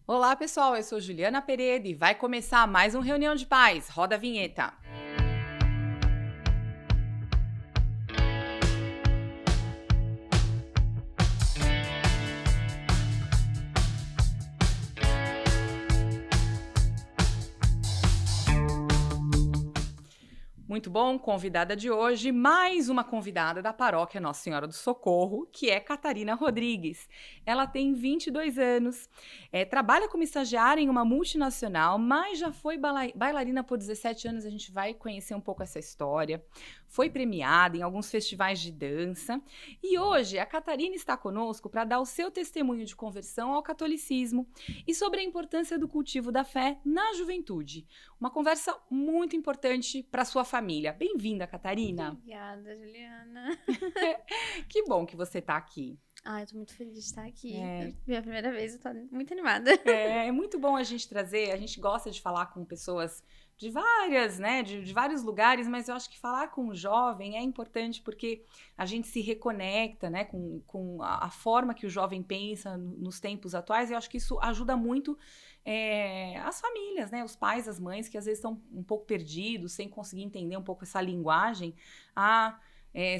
Olá, pessoal, eu sou Juliana Pereira e vai começar mais um Reunião de Pais. Roda a vinheta. Muito bom, convidada de hoje, mais uma convidada da paróquia Nossa Senhora do Socorro, que é Catarina Rodrigues. Ela tem 22 anos, trabalha como estagiária em uma multinacional, mas já foi bailarina por 17 anos, a gente vai conhecer um pouco essa história. Foi premiada em alguns festivais de dança e hoje a Catarina está conosco para dar o seu testemunho de conversão ao catolicismo e sobre a importância do cultivo da fé na juventude. Uma conversa muito importante para sua família. Bem-vinda, Catarina. Obrigada, Juliana. Que bom que você está aqui. Eu tô muito feliz de estar aqui. Minha primeira vez, eu tô muito animada. É muito bom a gente trazer, a gente gosta de falar com pessoas de várias, né, de vários lugares, mas eu acho que falar com o jovem é importante porque a gente se reconecta, né, com a forma que o jovem pensa nos tempos atuais, e eu acho que isso ajuda muito as famílias, né, os pais, as mães, que às vezes estão um pouco perdidos, sem conseguir entender um pouco essa linguagem, a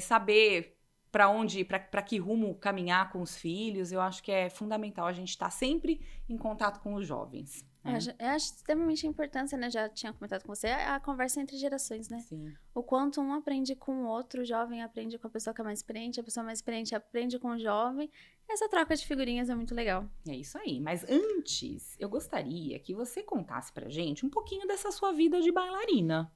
saber para que rumo caminhar com os filhos. Eu acho que é fundamental a gente estar sempre em contato com os jovens. Eu acho extremamente importante, né? Já tinha comentado com você, a conversa entre gerações, né? Sim. O quanto um aprende com o outro, o jovem aprende com a pessoa que é mais experiente, a pessoa mais experiente aprende com o jovem. Essa troca de figurinhas é muito legal. É isso aí. Mas antes, eu gostaria que você contasse pra gente um pouquinho dessa sua vida de bailarina.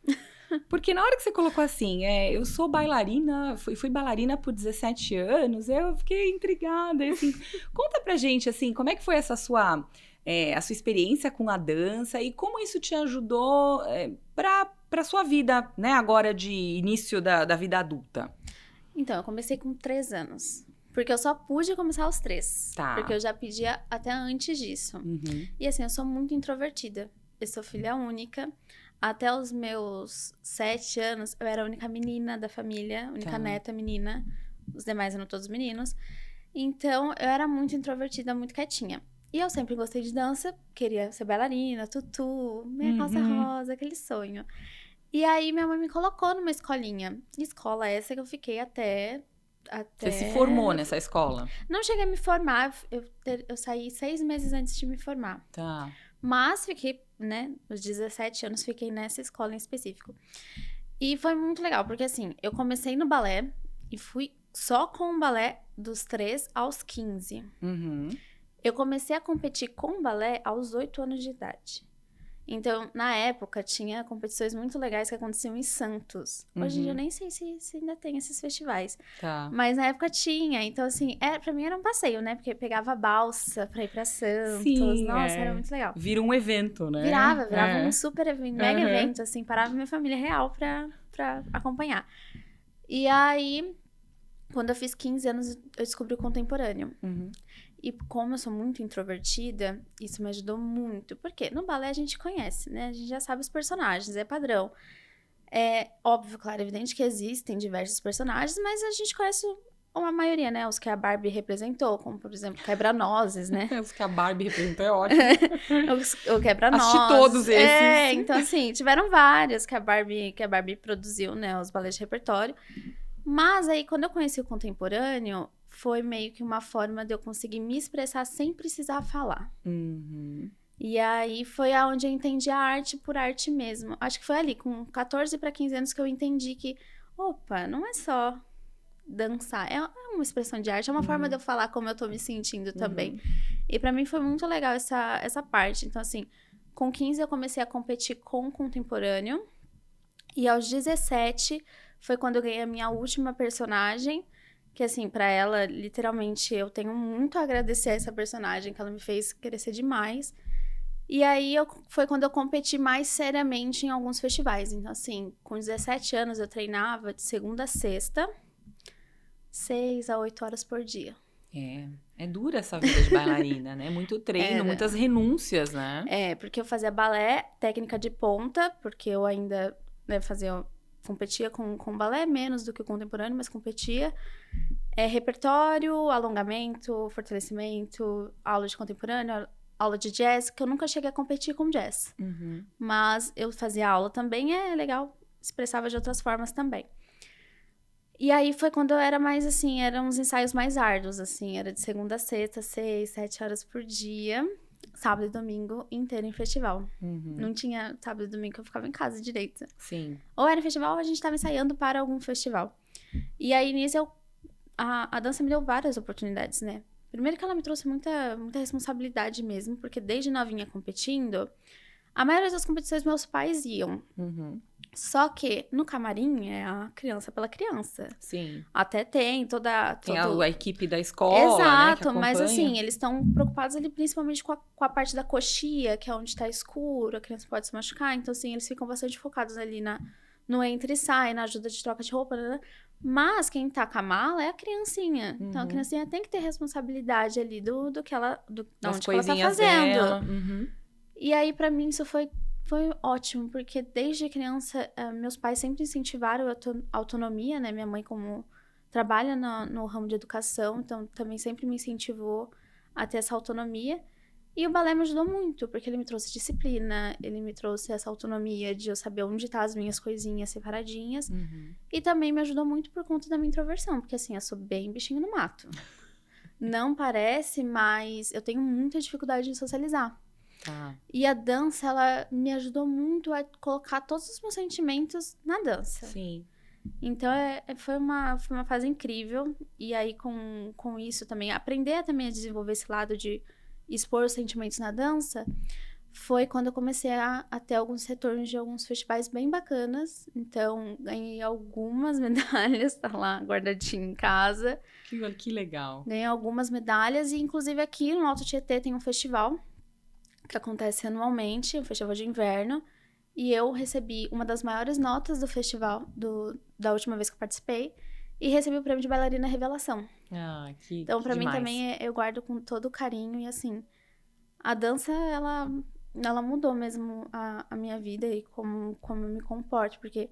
Porque na hora que você colocou assim, eu sou bailarina, fui bailarina por 17 anos, eu fiquei intrigada. Assim, conta pra gente, assim, como é que foi essa a sua experiência com a dança e como isso te ajudou para sua vida, né, agora de início da vida adulta. Então, eu comecei com 3 anos. Porque eu só pude começar aos 3. Tá. Porque eu já pedia até antes disso. Uhum. E assim, eu sou muito introvertida. Eu sou filha única. Até os meus 7 anos, eu era a única menina da família, única neta menina. Os demais eram todos meninos. Então, eu era muito introvertida, muito quietinha. E eu sempre gostei de dança, queria ser bailarina, tutu, minha calça rosa, aquele sonho. E aí, minha mãe me colocou numa escolinha. Escola essa que eu fiquei até... Você se formou nessa escola? Não cheguei a me formar, eu saí 6 meses antes de me formar. Tá. Mas fiquei, né, os 17 anos fiquei nessa escola em específico. E foi muito legal, porque assim, eu comecei no balé e fui só com o balé dos 3 aos 15. Uhum. Eu comecei a competir com balé aos 8 anos de idade. Então, na época, tinha competições muito legais que aconteciam em Santos. Hoje em dia eu nem sei se ainda tem esses festivais. Tá. Mas na época tinha. Então, assim, pra mim era um passeio, né? Porque pegava balsa pra ir pra Santos. Sim, Nossa, era muito legal. Vira um evento, né? Virava um super evento, mega evento, assim. Parava minha família real pra acompanhar. E aí, quando eu fiz 15 anos, eu descobri o contemporâneo. Uhum. E como eu sou muito introvertida, isso me ajudou muito. Porque no balé a gente conhece, né? A gente já sabe os personagens, é padrão. É óbvio, claro, evidente que existem diversos personagens, mas a gente conhece uma maioria, né? Os que a Barbie representou, como, por exemplo, Quebra-Nozes, né? Os que a Barbie representou é ótimo. O Quebra-Nozes. Assisti todos esses. Então, assim, tiveram vários que a Barbie produziu, né? Os balés de repertório. Mas aí, quando eu conheci o contemporâneo, foi meio que uma forma de eu conseguir me expressar sem precisar falar. Uhum. E aí foi aonde eu entendi a arte por arte mesmo. Acho que foi ali, com 14 para 15 anos, que eu entendi que, opa, não é só dançar, é uma expressão de arte, é uma forma de eu falar como eu tô me sentindo também. E pra mim foi muito legal essa parte. Então, assim, com 15 eu comecei a competir com o contemporâneo. E aos 17 foi quando eu ganhei a minha última personagem. Que, assim, pra ela, literalmente, eu tenho muito a agradecer a essa personagem, que ela me fez crescer demais. E aí, foi quando eu competi mais seriamente em alguns festivais. Então, assim, com 17 anos, eu treinava de segunda a sexta, 6 a 8 horas por dia. É dura essa vida de bailarina, né? Muito treino, muitas renúncias, né? Porque eu fazia balé, técnica de ponta, porque eu ainda, né, competia com balé, menos do que o contemporâneo, mas competia. Repertório, alongamento, fortalecimento, aula de contemporâneo, aula de jazz, que eu nunca cheguei a competir com jazz. Mas eu fazia aula também, é legal, expressava de outras formas também. E aí foi quando eu era mais, assim, eram uns ensaios mais árduos, assim, era de segunda a sexta, 6, 7 horas por dia, sábado e domingo inteiro em festival. Não tinha sábado e domingo que eu ficava em casa direito. Sim. Ou era em festival ou a gente tava ensaiando para algum festival. E aí, nisso, a dança me deu várias oportunidades, né? Primeiro que ela me trouxe muita responsabilidade mesmo, porque desde novinha competindo, a maioria das competições meus pais iam. Só que no camarim é a criança pela criança. Sim. Até tem Tem a equipe da escola, exato, né, que mas acompanha. assim, eles estão preocupados ali principalmente com a parte da coxia, que é onde tá escuro, a criança pode se machucar. Então, assim, eles ficam bastante focados ali no entra e sai, na ajuda de troca de roupa, né? Mas quem tá com a mala é a criancinha. Então, a criancinha tem que ter responsabilidade ali do que ela... da onde que ela tá fazendo. Dela. E aí, pra mim, isso foi ótimo, porque desde criança, meus pais sempre incentivaram a autonomia, né? Minha mãe, como trabalha no ramo de educação, então também sempre me incentivou a ter essa autonomia. E o balé me ajudou muito, porque ele me trouxe disciplina, ele me trouxe essa autonomia de eu saber onde tá as minhas coisinhas separadinhas. E também me ajudou muito por conta da minha introversão, porque assim, eu sou bem bichinho no mato. Não parece, mas eu tenho muita dificuldade de socializar. E a dança, ela me ajudou muito a colocar todos os meus sentimentos na dança. Sim. Então, foi uma fase incrível. E aí, com isso também, aprender também a desenvolver esse lado de expor os sentimentos na dança, foi quando eu comecei a ter alguns retornos de alguns festivais bem bacanas. Então, ganhei algumas medalhas, tá lá guardadinho em casa. Que legal. Ganhei algumas medalhas e, inclusive, aqui no Alto Tietê tem um festival que acontece anualmente, um festival de inverno, e eu recebi uma das maiores notas do festival, da última vez que eu participei, e recebi o prêmio de bailarina revelação. Então, pra mim também, eu guardo com todo carinho, e assim, a dança, ela mudou mesmo a minha vida e como eu me comporto, porque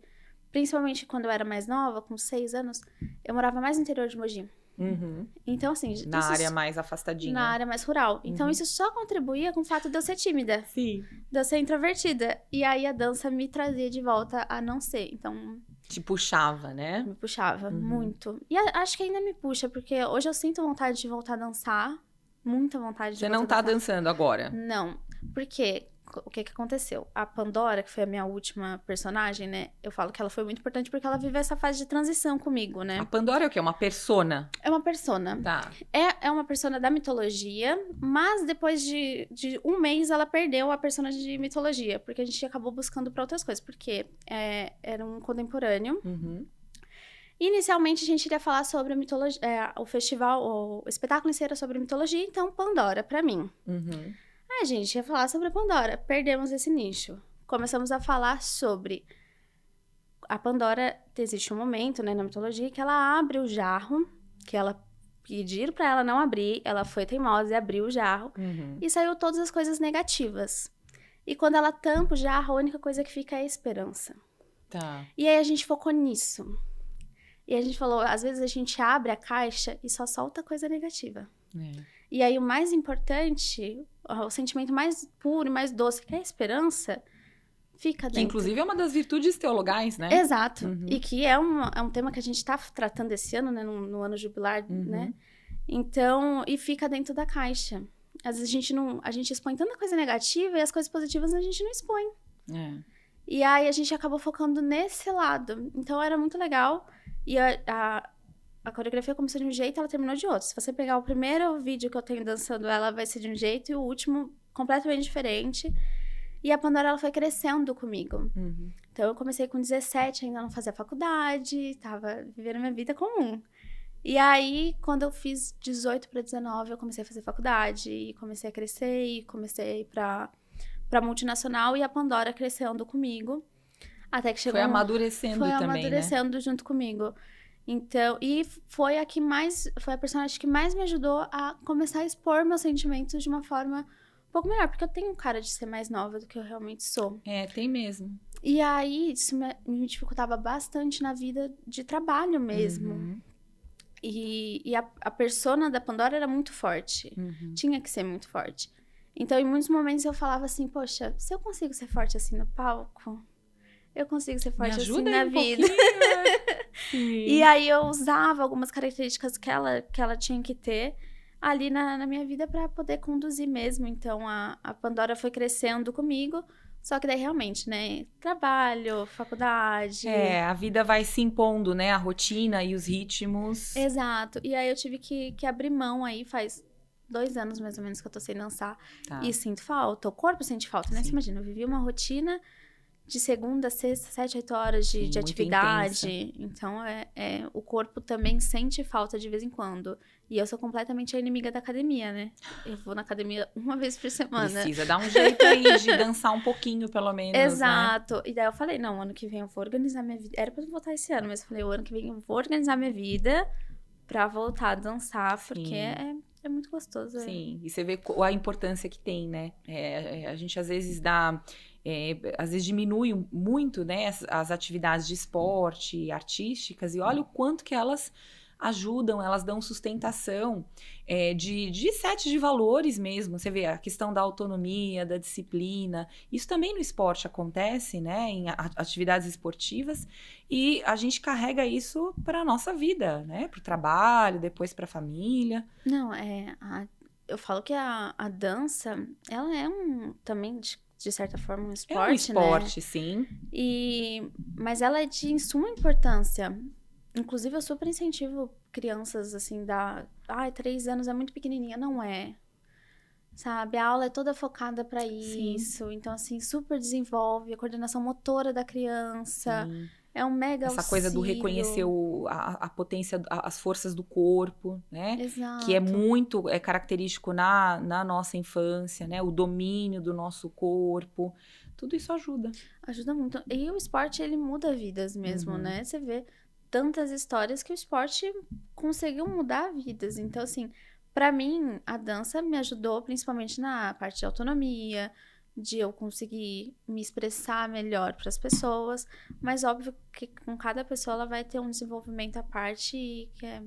principalmente quando eu era mais nova, com 6 anos, eu morava mais no interior de Mogi. Então, assim... Na área mais afastadinha. Na área mais rural. Então, isso só contribuía com o fato de eu ser tímida. Sim. De eu ser introvertida. E aí, a dança me trazia de volta a não ser. Então... Te puxava, né? Me puxava muito. E acho que ainda me puxa, porque hoje eu sinto vontade de voltar a dançar. Muita vontade de Você voltar não tá a dançar. dançando agora? Não. Porque... O que aconteceu? A Pandora, que foi a minha última personagem, né? Eu falo que ela foi muito importante porque ela viveu essa fase de transição comigo, né? A Pandora é o quê? Uma persona? É uma persona. Tá. É uma persona da mitologia, mas depois de um mês ela perdeu a persona de mitologia, porque a gente acabou buscando pra outras coisas, porque era um contemporâneo. Inicialmente a gente iria falar sobre a mitologia, o festival, o espetáculo em si era sobre mitologia, então Pandora pra mim. A gente ia falar sobre a Pandora, perdemos esse nicho. Começamos a falar sobre... A Pandora, existe um momento, né, na mitologia, que ela abre o jarro, que ela pediram pra ela não abrir, ela foi teimosa e abriu o jarro, e saiu todas as coisas negativas. E quando ela tampa o jarro, a única coisa que fica é a esperança. Tá. E aí a gente focou nisso. E a gente falou, às vezes a gente abre a caixa e só solta coisa negativa. E aí o mais importante, o sentimento mais puro e mais doce, que é a esperança, fica dentro. Que inclusive é uma das virtudes teologais, né? Exato. E que é um tema que a gente tá tratando esse ano, né? No ano jubilar, né? Então, e fica dentro da caixa. Às vezes a gente expõe tanta coisa negativa e as coisas positivas a gente não expõe. E aí a gente acabou focando nesse lado. Então era muito legal. E a coreografia começou de um jeito e ela terminou de outro. Se você pegar o primeiro vídeo que eu tenho dançando ela, vai ser de um jeito, e o último completamente diferente. E a Pandora, ela foi crescendo comigo. Então, eu comecei com 17, ainda não fazia faculdade, tava vivendo minha vida comum. E aí, quando eu fiz 18 para 19, eu comecei a fazer faculdade, e comecei a crescer, e comecei a ir pra multinacional, e a Pandora crescendo comigo. Até que chegou... Foi amadurecendo também, Foi amadurecendo, né? Junto comigo. Então, e foi a personagem que mais me ajudou a começar a expor meus sentimentos de uma forma um pouco melhor, porque eu tenho cara de ser mais nova do que eu realmente sou. Tem mesmo. E aí, isso me dificultava bastante na vida de trabalho mesmo. E a persona da Pandora era muito forte. Tinha que ser muito forte. Então, em muitos momentos eu falava assim, poxa, se eu consigo ser forte assim no palco, eu consigo ser forte assim na vida. E aí eu usava algumas características que ela tinha que ter ali na minha vida para poder conduzir mesmo. Então, a Pandora foi crescendo comigo, só que daí realmente, né, trabalho, faculdade... A vida vai se impondo, né, a rotina e os ritmos. Exato. E aí eu tive que abrir mão aí, faz 2 anos mais ou menos que eu tô sem dançar. Tá. E sinto falta, o corpo sente falta, né? Sim. Você imagina, eu vivi uma rotina de segunda a sexta, 7, 8 horas de Muito atividade. Então, o corpo também sente falta de vez em quando. E eu sou completamente a inimiga da academia, né? Eu vou na academia uma vez por semana. Precisa dar um jeito aí de dançar um pouquinho, pelo menos, Exato. né? E daí eu falei, não, ano que vem eu vou organizar minha vida. Era pra eu voltar esse ano, mas eu falei, o ano que vem eu vou organizar minha vida pra voltar a dançar, porque é muito gostoso. Sim, e você vê a importância que tem, né? A gente às vezes às vezes diminui muito, né, as atividades de esporte, artísticas, e olha o quanto que elas ajudam, elas dão sustentação de sete de valores mesmo. Você vê a questão da autonomia, da disciplina. Isso também no esporte acontece, né? Em atividades esportivas. E a gente carrega isso para a nossa vida, né? Para o trabalho, depois para a família. Não, eu falo que a dança, ela é também, de certa forma, um esporte, é um esporte, né? Sim. Mas ela é de suma importância. Inclusive, eu super incentivo crianças, assim, 3 anos é muito pequenininha. Não é. Sabe? A aula é toda focada pra isso. Então, assim, super desenvolve a coordenação motora da criança. Sim. É um mega Essa coisa do auxílio. reconhecer a potência, as forças do corpo, né? Exato. Que é muito característico na nossa infância, né? O domínio do nosso corpo. Tudo isso ajuda. Ajuda muito. E o esporte, ele muda vidas mesmo, né? Você vê tantas histórias que o esporte conseguiu mudar vidas. Então, assim, pra mim, a dança me ajudou principalmente na parte de autonomia, de eu conseguir me expressar melhor para as pessoas. Mas óbvio que com cada pessoa ela vai ter um desenvolvimento à parte que é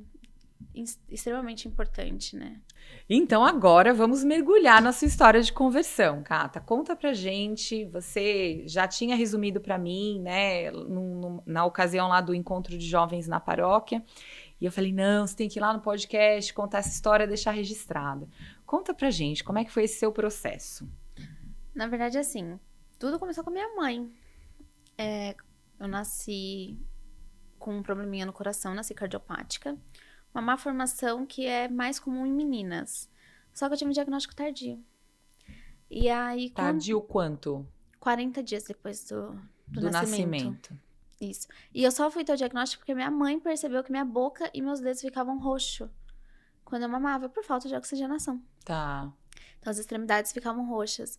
extremamente importante, né? Então agora vamos mergulhar na sua história de conversão, Cata. Conta pra gente, você já tinha resumido pra mim, né, na ocasião lá do encontro de jovens na paróquia, e eu falei, não, você tem que ir lá no podcast, contar essa história, deixar registrada. Conta pra gente, como é que foi esse seu processo? Na verdade, assim, tudo começou com a minha mãe. Eu nasci com um probleminha no coração, nasci cardiopática. Uma má formação que é mais comum em meninas. Só que eu tive um diagnóstico tardio. E aí... Tardio quanto? 40 dias depois do nascimento. Isso. E eu só fui ter o diagnóstico porque minha mãe percebeu que minha boca e meus dedos ficavam roxos quando eu mamava, por falta de oxigenação. Tá. Então as extremidades ficavam roxas.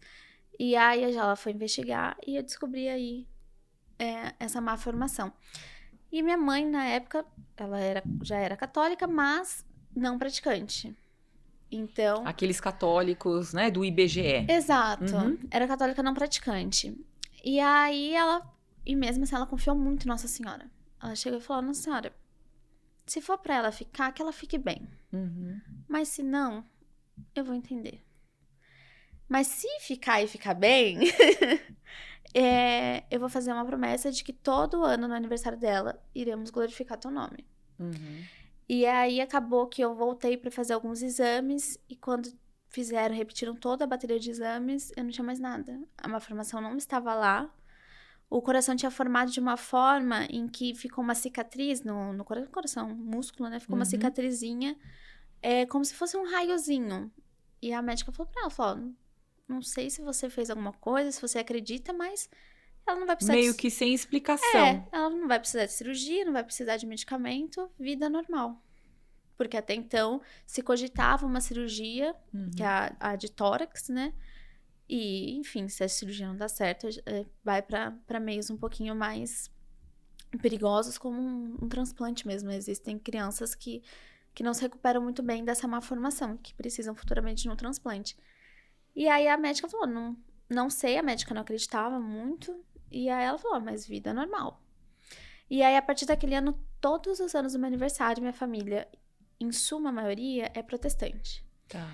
E aí ela foi investigar e eu descobri aí essa má formação. E minha mãe, na época, ela já era católica, mas não praticante. Então... Aqueles católicos, né, do IBGE. Exato. Era católica não praticante. E aí e mesmo assim ela confiou muito em Nossa Senhora. Ela chegou e falou, Nossa Senhora, se for pra ela ficar, que ela fique bem. Mas se não, eu vou entender. Mas se ficar e ficar bem... eu vou fazer uma promessa de que todo ano, no aniversário dela, iremos glorificar teu nome. E aí, acabou que eu voltei para fazer alguns exames, e quando repetiram toda a bateria de exames, eu não tinha mais nada. A malformação não estava lá. O coração tinha formado de uma forma em que ficou uma cicatriz no coração, músculo, né? Ficou uma cicatrizinha, como se fosse um raiozinho. E a médica falou pra ela, falou... Não sei se você fez alguma coisa, se você acredita, mas ela não vai precisar... Meio que sem explicação. Ela não vai precisar de cirurgia, não vai precisar de medicamento, vida normal. Porque até então se cogitava uma cirurgia, que é a de tórax, né? E, enfim, se a cirurgia não dá certo, vai para meios um pouquinho mais perigosos, como um transplante mesmo. Existem crianças que não se recuperam muito bem dessa má formação, que precisam futuramente de um transplante. E aí a médica falou, não sei, a médica não acreditava muito. E aí ela falou, mas vida normal. E aí, a partir daquele ano, todos os anos do meu aniversário, minha família, em suma maioria, é protestante. Tá.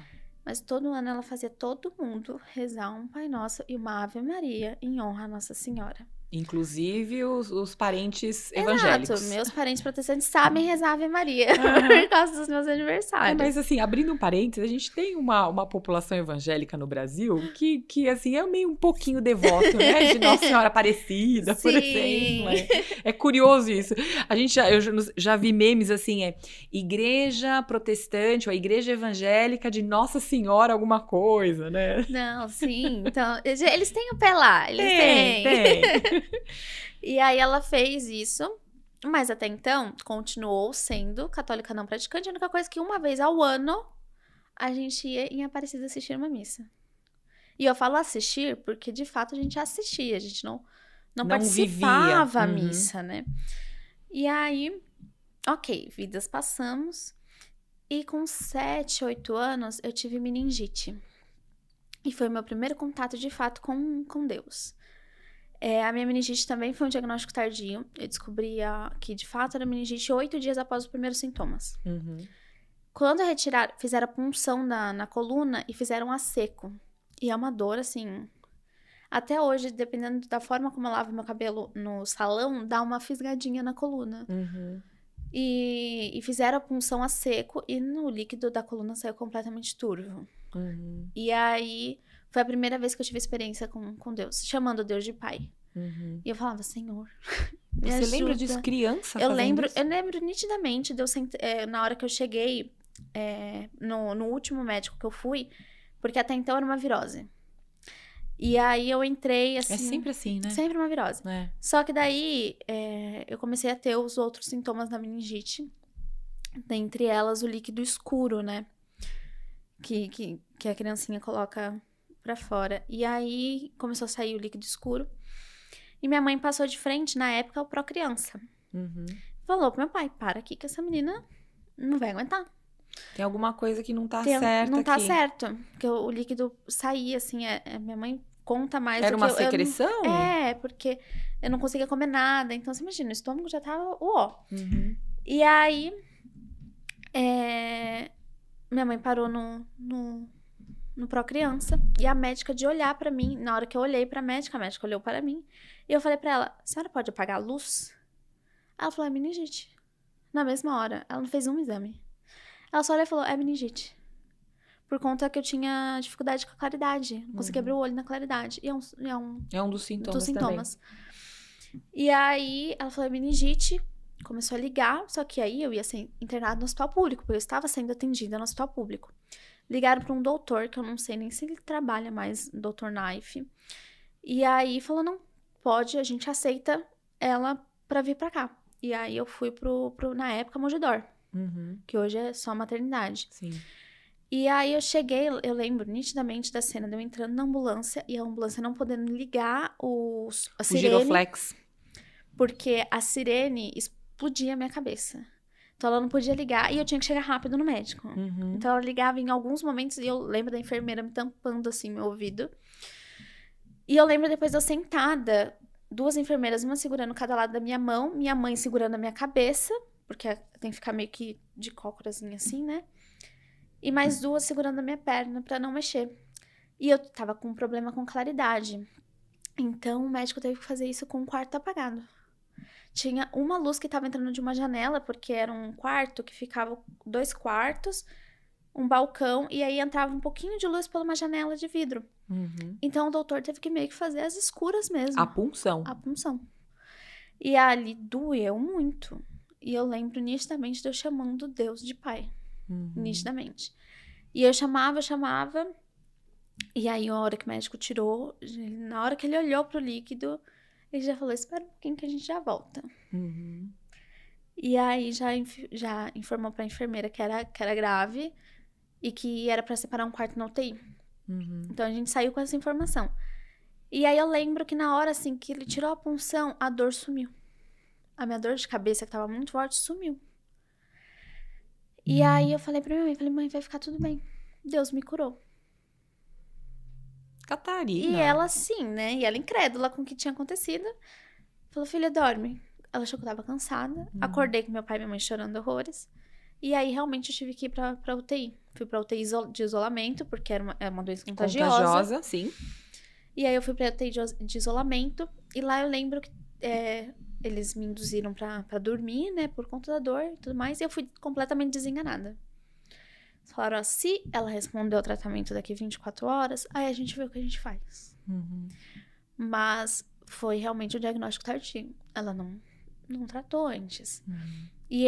Mas todo ano ela fazia todo mundo rezar um Pai Nosso e uma Ave Maria em honra a Nossa Senhora. Inclusive os parentes Exato, evangélicos. meus parentes protestantes sabem rezar Ave Maria Aham. por causa dos meus aniversários. Mas assim, abrindo um parênteses, a gente tem uma população evangélica no Brasil que assim, é meio um pouquinho devoto, né? De Nossa Senhora Aparecida, por Sim. exemplo. É curioso isso. Eu já vi memes assim, igreja protestante ou a igreja evangélica de Nossa Senhora alguma coisa, né? Não, sim. Então, eles têm o pé lá, eles Tem. têm. E aí ela fez isso, mas até então continuou sendo católica não praticante. A única coisa que uma vez ao ano a gente ia em Aparecida assistir uma missa. E eu falo assistir porque de fato a gente assistia, a gente não participava vivia. a missa, né? E aí, ok, vidas passamos. E com 7, 8 anos eu tive meningite. E foi o meu primeiro contato de fato com Deus. A minha meningite também foi um diagnóstico tardio. Eu descobri que de fato era meningite 8 dias após os primeiros sintomas. Uhum. Quando fizeram a punção na coluna e fizeram a seco. E é uma dor, assim... Até hoje, dependendo da forma como eu lavo meu cabelo no salão, dá uma fisgadinha na coluna. Uhum. E fizeram a punção a seco e no líquido da coluna saiu completamente turvo. Uhum. E aí... Foi a primeira vez que eu tive experiência com Deus, chamando Deus de Pai. Uhum. E eu falava, Senhor, Você me ajuda. lembra disso criança? Eu fazendo isso? lembro nitidamente de na hora que eu cheguei no último médico que eu fui, porque até então era uma virose. E aí eu entrei assim. É sempre assim, né? Sempre uma virose. É. Só que daí eu comecei a ter os outros sintomas da meningite, dentre elas o líquido escuro, né? Que a criancinha coloca pra fora. E aí começou a sair o líquido escuro. E minha mãe passou de frente, na época, ao Procriança. Uhum. Falou pro meu pai, para aqui que essa menina não vai aguentar. Tem alguma coisa que não tá certa Não tá aqui. certo. Porque o líquido saía, assim, minha mãe conta mais Era do que uma secreção? porque eu não conseguia comer nada. Então, você imagina, o estômago já tava Uhum. E aí, minha mãe parou no Procriança, e a médica de olhar pra mim, na hora que eu olhei pra médica, a médica olhou para mim, e eu falei pra ela, a senhora pode apagar a luz? Ela falou, é meningite. Na mesma hora, ela não fez um exame. Ela só olhou e falou, é meningite. Por conta que eu tinha dificuldade com a claridade, não conseguia abrir o olho na claridade. E É um dos sintomas dos sintomas. E aí, ela falou, é meningite, começou a ligar, só que aí eu ia ser internada no hospital público, porque eu estava sendo atendida no hospital público. Ligaram para um doutor, que eu não sei nem se ele trabalha mais, Dr. Knife. E aí falou, não, pode, a gente aceita ela pra vir pra cá. E aí eu fui na época, Mogi d'Or, que hoje é só maternidade. Sim. E aí eu cheguei, eu lembro nitidamente da cena de eu entrando na ambulância e a ambulância não podendo ligar a sirene. O giroflex. Porque a sirene explodia a minha cabeça. Então, ela não podia ligar e eu tinha que chegar rápido no médico. Uhum. Então, ela ligava em alguns momentos e eu lembro da enfermeira me tampando, assim, meu ouvido. E eu lembro depois de eu sentada, 2 enfermeiras, uma segurando cada lado da minha mão, minha mãe segurando a minha cabeça, porque tem que ficar meio que de cócorazinha assim, né? E mais 2 segurando a minha perna pra não mexer. E eu tava com um problema com claridade. Então, o médico teve que fazer isso com o quarto apagado. Tinha uma luz que tava entrando de uma janela, porque era um quarto que ficava 2 quartos, um balcão, e aí entrava um pouquinho de luz por uma janela de vidro. Uhum. Então, o doutor teve que meio que fazer as escuras mesmo. A punção. A punção. E ali doeu muito. E eu lembro nitidamente de eu chamando Deus de pai. Uhum. Nitidamente. E eu chamava. E aí, a hora que o médico tirou, na hora que ele olhou pro líquido, ele já falou, espera um pouquinho que a gente já volta. Uhum. E aí, já informou pra enfermeira que era grave e que era pra separar um quarto na UTI. Uhum. Então, a gente saiu com essa informação. E aí, eu lembro que na hora, assim, que ele tirou a punção, a dor sumiu. A minha dor de cabeça, que tava muito forte, sumiu. E aí, eu falei pra minha mãe, mãe, vai ficar tudo bem. Deus me curou. Catarina. E ela sim, né? E ela incrédula com o que tinha acontecido. Falou, filha, dorme. Ela achou que eu tava cansada. Acordei com meu pai e minha mãe chorando horrores. E aí, realmente, eu tive que ir pra UTI. Fui pra UTI de isolamento, porque é uma doença contagiosa. Contagiosa, sim. E aí, eu fui pra UTI de isolamento. E lá, eu lembro que eles me induziram pra dormir, né? Por conta da dor e tudo mais. E eu fui completamente desenganada. Eles falaram, ó, se ela responder ao tratamento daqui 24 horas, aí a gente vê o que a gente faz. Mas foi realmente o diagnóstico tardio. Ela não tratou antes. E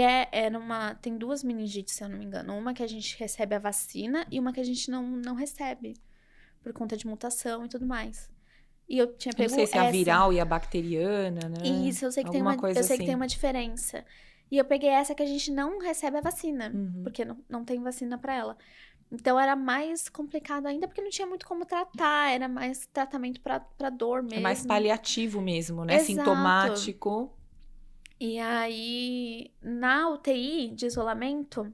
tem 2 meningites, se eu não me engano. Uma que a gente recebe a vacina e uma que a gente não recebe. Por conta de mutação e tudo mais. E eu tinha pego Não sei se é a viral e a bacteriana, né? Isso, eu sei que tem uma diferença. E eu peguei essa que a gente não recebe a vacina. Porque não tem vacina pra ela. Então, era mais complicado ainda, porque não tinha muito como tratar. Era mais tratamento pra dor mesmo. É mais paliativo mesmo, né? Exato. Sintomático. E aí, na UTI de isolamento,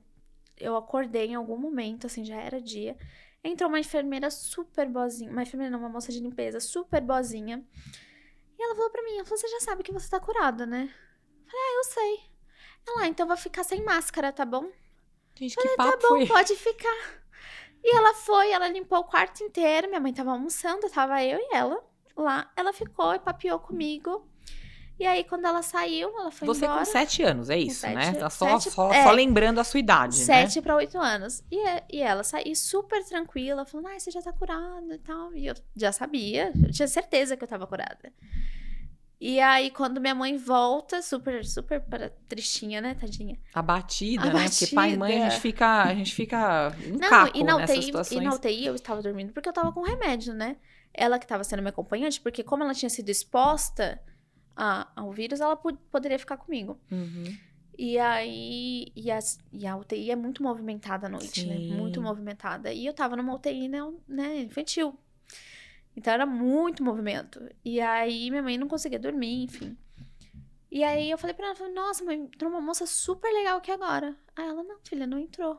eu acordei em algum momento, assim, já era dia. Entrou uma enfermeira super boazinha. Uma enfermeira não, uma moça de limpeza super boazinha. E ela falou pra mim, ela falou, você já sabe que você tá curada, né? Eu falei, eu sei. Ela, então vai ficar sem máscara, tá bom? Gente, Falei, que papo tá bom, foi? pode ficar. E ela limpou o quarto inteiro. Minha mãe tava almoçando, tava eu e ela lá. Ela ficou e papeou comigo. E aí, quando ela saiu, ela foi Você embora. com 7 anos, é isso, né? Tá só É, lembrando a sua idade, né? 7 para 8 anos. E ela saiu super tranquila, falando, você já tá curada e tal. E eu já sabia, eu tinha certeza que eu tava curada. E aí, quando minha mãe volta, super tristinha, né, tadinha? Abatida, né? Porque pai e mãe, a gente fica um Não, caco e na nessas UTI, situações. E na UTI eu estava dormindo porque eu tava com remédio, né? Ela que tava sendo minha acompanhante, porque como ela tinha sido exposta ao vírus, ela poderia ficar comigo. E aí, e a UTI é muito movimentada à noite, Sim. né? Muito movimentada. E eu tava numa UTI, né, infantil. Então era muito movimento. E aí minha mãe não conseguia dormir, enfim. E aí eu falei pra ela, nossa, mãe, entrou uma moça super legal aqui agora. Aí ela, não, filha, não entrou.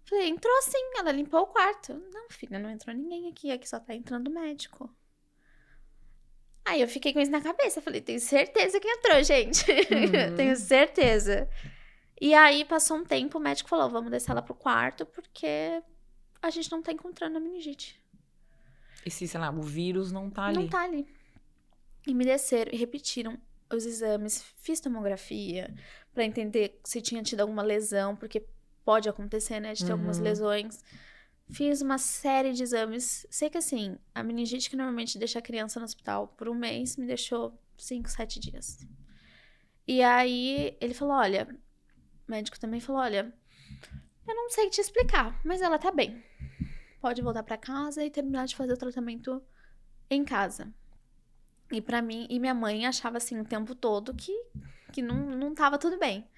Falei, entrou sim, ela limpou o quarto. Não, filha, não entrou ninguém aqui só tá entrando médico. Aí eu fiquei com isso na cabeça, falei, tenho certeza que entrou, gente. Tenho certeza. E aí passou um tempo, o médico falou, vamos descer ela pro quarto, porque a gente não tá encontrando a meningite. Esse, sei lá, o vírus não tá ali. Não tá ali. E me desceram e repetiram os exames, fiz tomografia pra entender se tinha tido alguma lesão, porque pode acontecer, né, de ter algumas lesões. Fiz uma série de exames. Sei que, assim, a meningite que normalmente deixa a criança no hospital por 1 mês, me deixou 5, 7 dias. E aí, ele falou, olha... O médico também falou, olha... Eu não sei te explicar, mas ela tá bem. Pode voltar pra casa e terminar de fazer o tratamento em casa. E pra mim... E minha mãe achava, assim, o tempo todo que não tava tudo bem.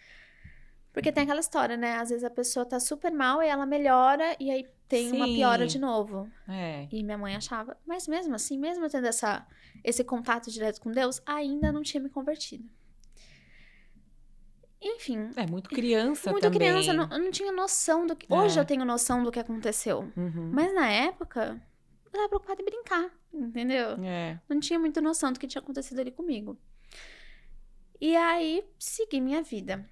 Porque tem aquela história, né? Às vezes a pessoa tá super mal e ela melhora e aí tem uma piora de novo. E minha mãe achava. Mas mesmo assim, mesmo eu tendo esse contato direto com Deus, ainda não tinha me convertido. Enfim. É muito criança muito também. Muito criança, eu não tinha noção do que... Hoje eu tenho noção do que aconteceu. Mas na época, eu tava preocupada em brincar, entendeu? Não tinha muita noção do que tinha acontecido ali comigo. E aí, segui minha vida.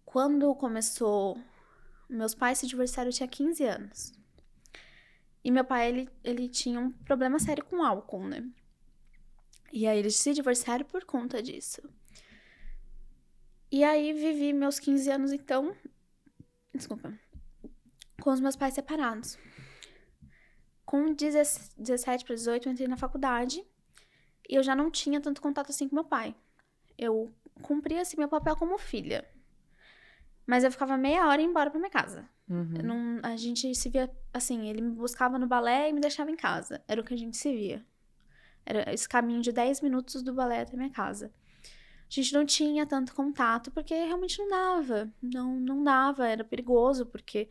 Quando começou... Meus pais se divorciaram, eu tinha 15 anos. E meu pai, ele tinha um problema sério com álcool, né? E aí, eles se divorciaram por conta disso. E aí, vivi meus 15 anos, então... Desculpa. Com os meus pais separados. Com 17 para 18, eu entrei na faculdade. E eu já não tinha tanto contato assim com meu pai. Eu cumpria, assim, meu papel como filha. Mas eu ficava meia hora e ia embora pra minha casa. A gente se via, assim, ele me buscava no balé e me deixava em casa. Era o que a gente se via. Era esse caminho de 10 minutos do balé até minha casa. A gente não tinha tanto contato, porque realmente não dava. Não dava, era perigoso, porque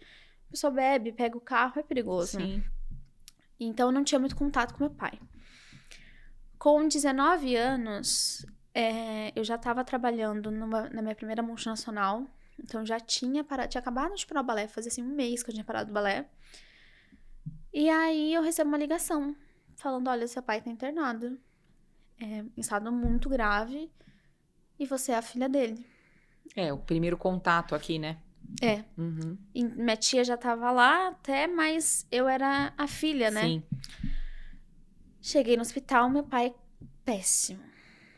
a pessoa bebe, pega o carro, é perigoso. Sim. Então, eu não tinha muito contato com meu pai. Com 19 anos, eu já estava trabalhando na minha primeira multinacional. Então, já tinha acabado de parar o balé, fazia assim 1 mês que eu tinha parado o balé. E aí, eu recebo uma ligação, falando, olha, seu pai tá internado, em estado muito grave, e você é a filha dele. O primeiro contato aqui, né? Uhum. E minha tia já tava lá até, mas eu era a filha, né? Sim. Cheguei no hospital, meu pai, péssimo.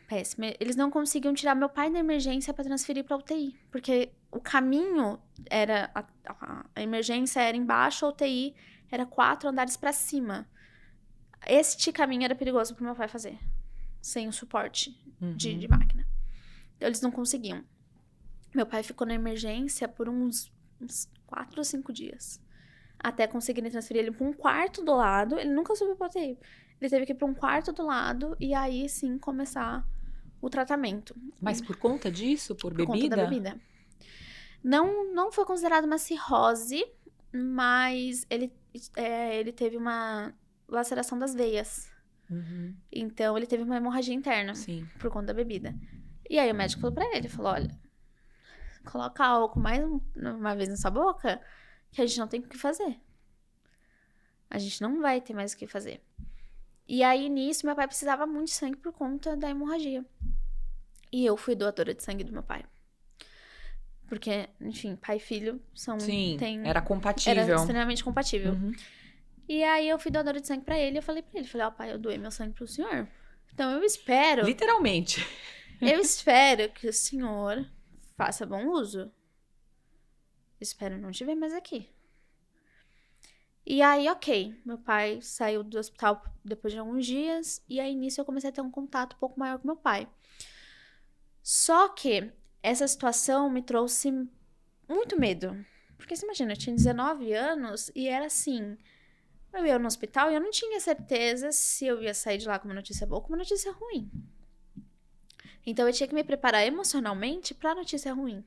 Péssimo. Eles não conseguiam tirar meu pai da emergência pra transferir pra UTI. Porque o caminho era... A emergência era embaixo, a UTI era 4 andares pra cima. Este caminho era perigoso pro meu pai fazer. Sem o suporte de máquina. Então, eles não conseguiam. Meu pai ficou na emergência por uns 4 ou 5 dias. Até conseguirem transferir ele pra um quarto do lado. Ele nunca subiu pra UTI. Ele teve que ir pra um quarto do lado e aí sim começar o tratamento. Mas por conta disso? Por bebida? Por conta da bebida. Não foi considerado uma cirrose, mas ele teve uma laceração das veias. Então, ele teve uma hemorragia interna. Sim. Por conta da bebida. E aí, o médico falou pra ele, falou, olha, coloca álcool mais uma vez na sua boca, que a gente não tem o que fazer. A gente não vai ter mais o que fazer. E aí, nisso, meu pai precisava muito de sangue por conta da hemorragia. E eu fui doadora de sangue do meu pai. Porque, enfim, pai e filho são... Sim, era compatível. Era extremamente compatível. E aí, eu fui doadora de sangue pra ele. Eu falei pra ele, ó, pai, eu doei meu sangue pro senhor. Então, eu espero... Literalmente. Eu espero que o senhor faça bom uso. Espero não te ver mais aqui. E aí, ok. Meu pai saiu do hospital depois de alguns dias. E aí, nisso, eu comecei a ter um contato um pouco maior com meu pai. Só que essa situação me trouxe muito medo. Porque você imagina, eu tinha 19 anos e era assim... Eu ia no hospital e eu não tinha certeza se eu ia sair de lá com uma notícia boa ou com uma notícia ruim. Então, eu tinha que me preparar emocionalmente pra notícia ruim.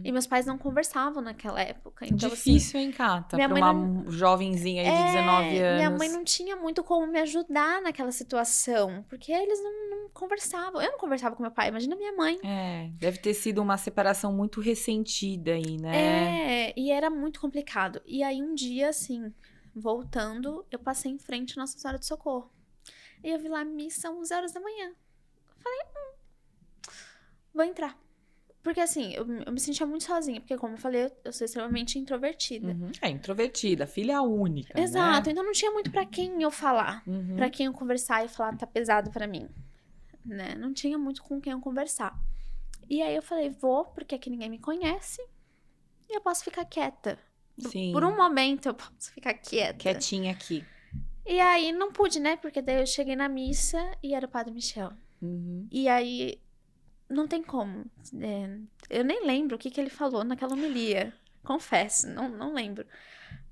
E meus pais não conversavam naquela época. Então, difícil, assim, hein, Cata? minha Pra mãe uma jovenzinha aí de 19 anos. Minha mãe não tinha muito como me ajudar naquela situação. Porque eles não conversavam. Eu não conversava com meu pai, imagina minha mãe. Deve ter sido uma separação muito ressentida aí, né? E era muito complicado. E aí, um dia, assim, voltando, eu passei em frente à Nossa Senhora do Socorro. E eu vi lá a missa às 11 horas da manhã. Eu falei, vou entrar. Porque, assim, eu me sentia muito sozinha. Porque, como eu falei, eu sou extremamente introvertida. Introvertida, filha única, Exato. né? Então, não tinha muito pra quem eu falar. Pra quem eu conversar e falar, tá pesado pra mim. Né? Não tinha muito com quem eu conversar. E aí, eu falei, vou, porque aqui ninguém me conhece. E eu posso ficar quieta. Sim. Por um momento, eu posso ficar quieta. Quietinha aqui. E aí, não pude, né? Porque daí eu cheguei na missa e era o Padre Michel. E aí... Não tem como. Eu nem lembro o que ele falou naquela homilia. Confesso, não lembro.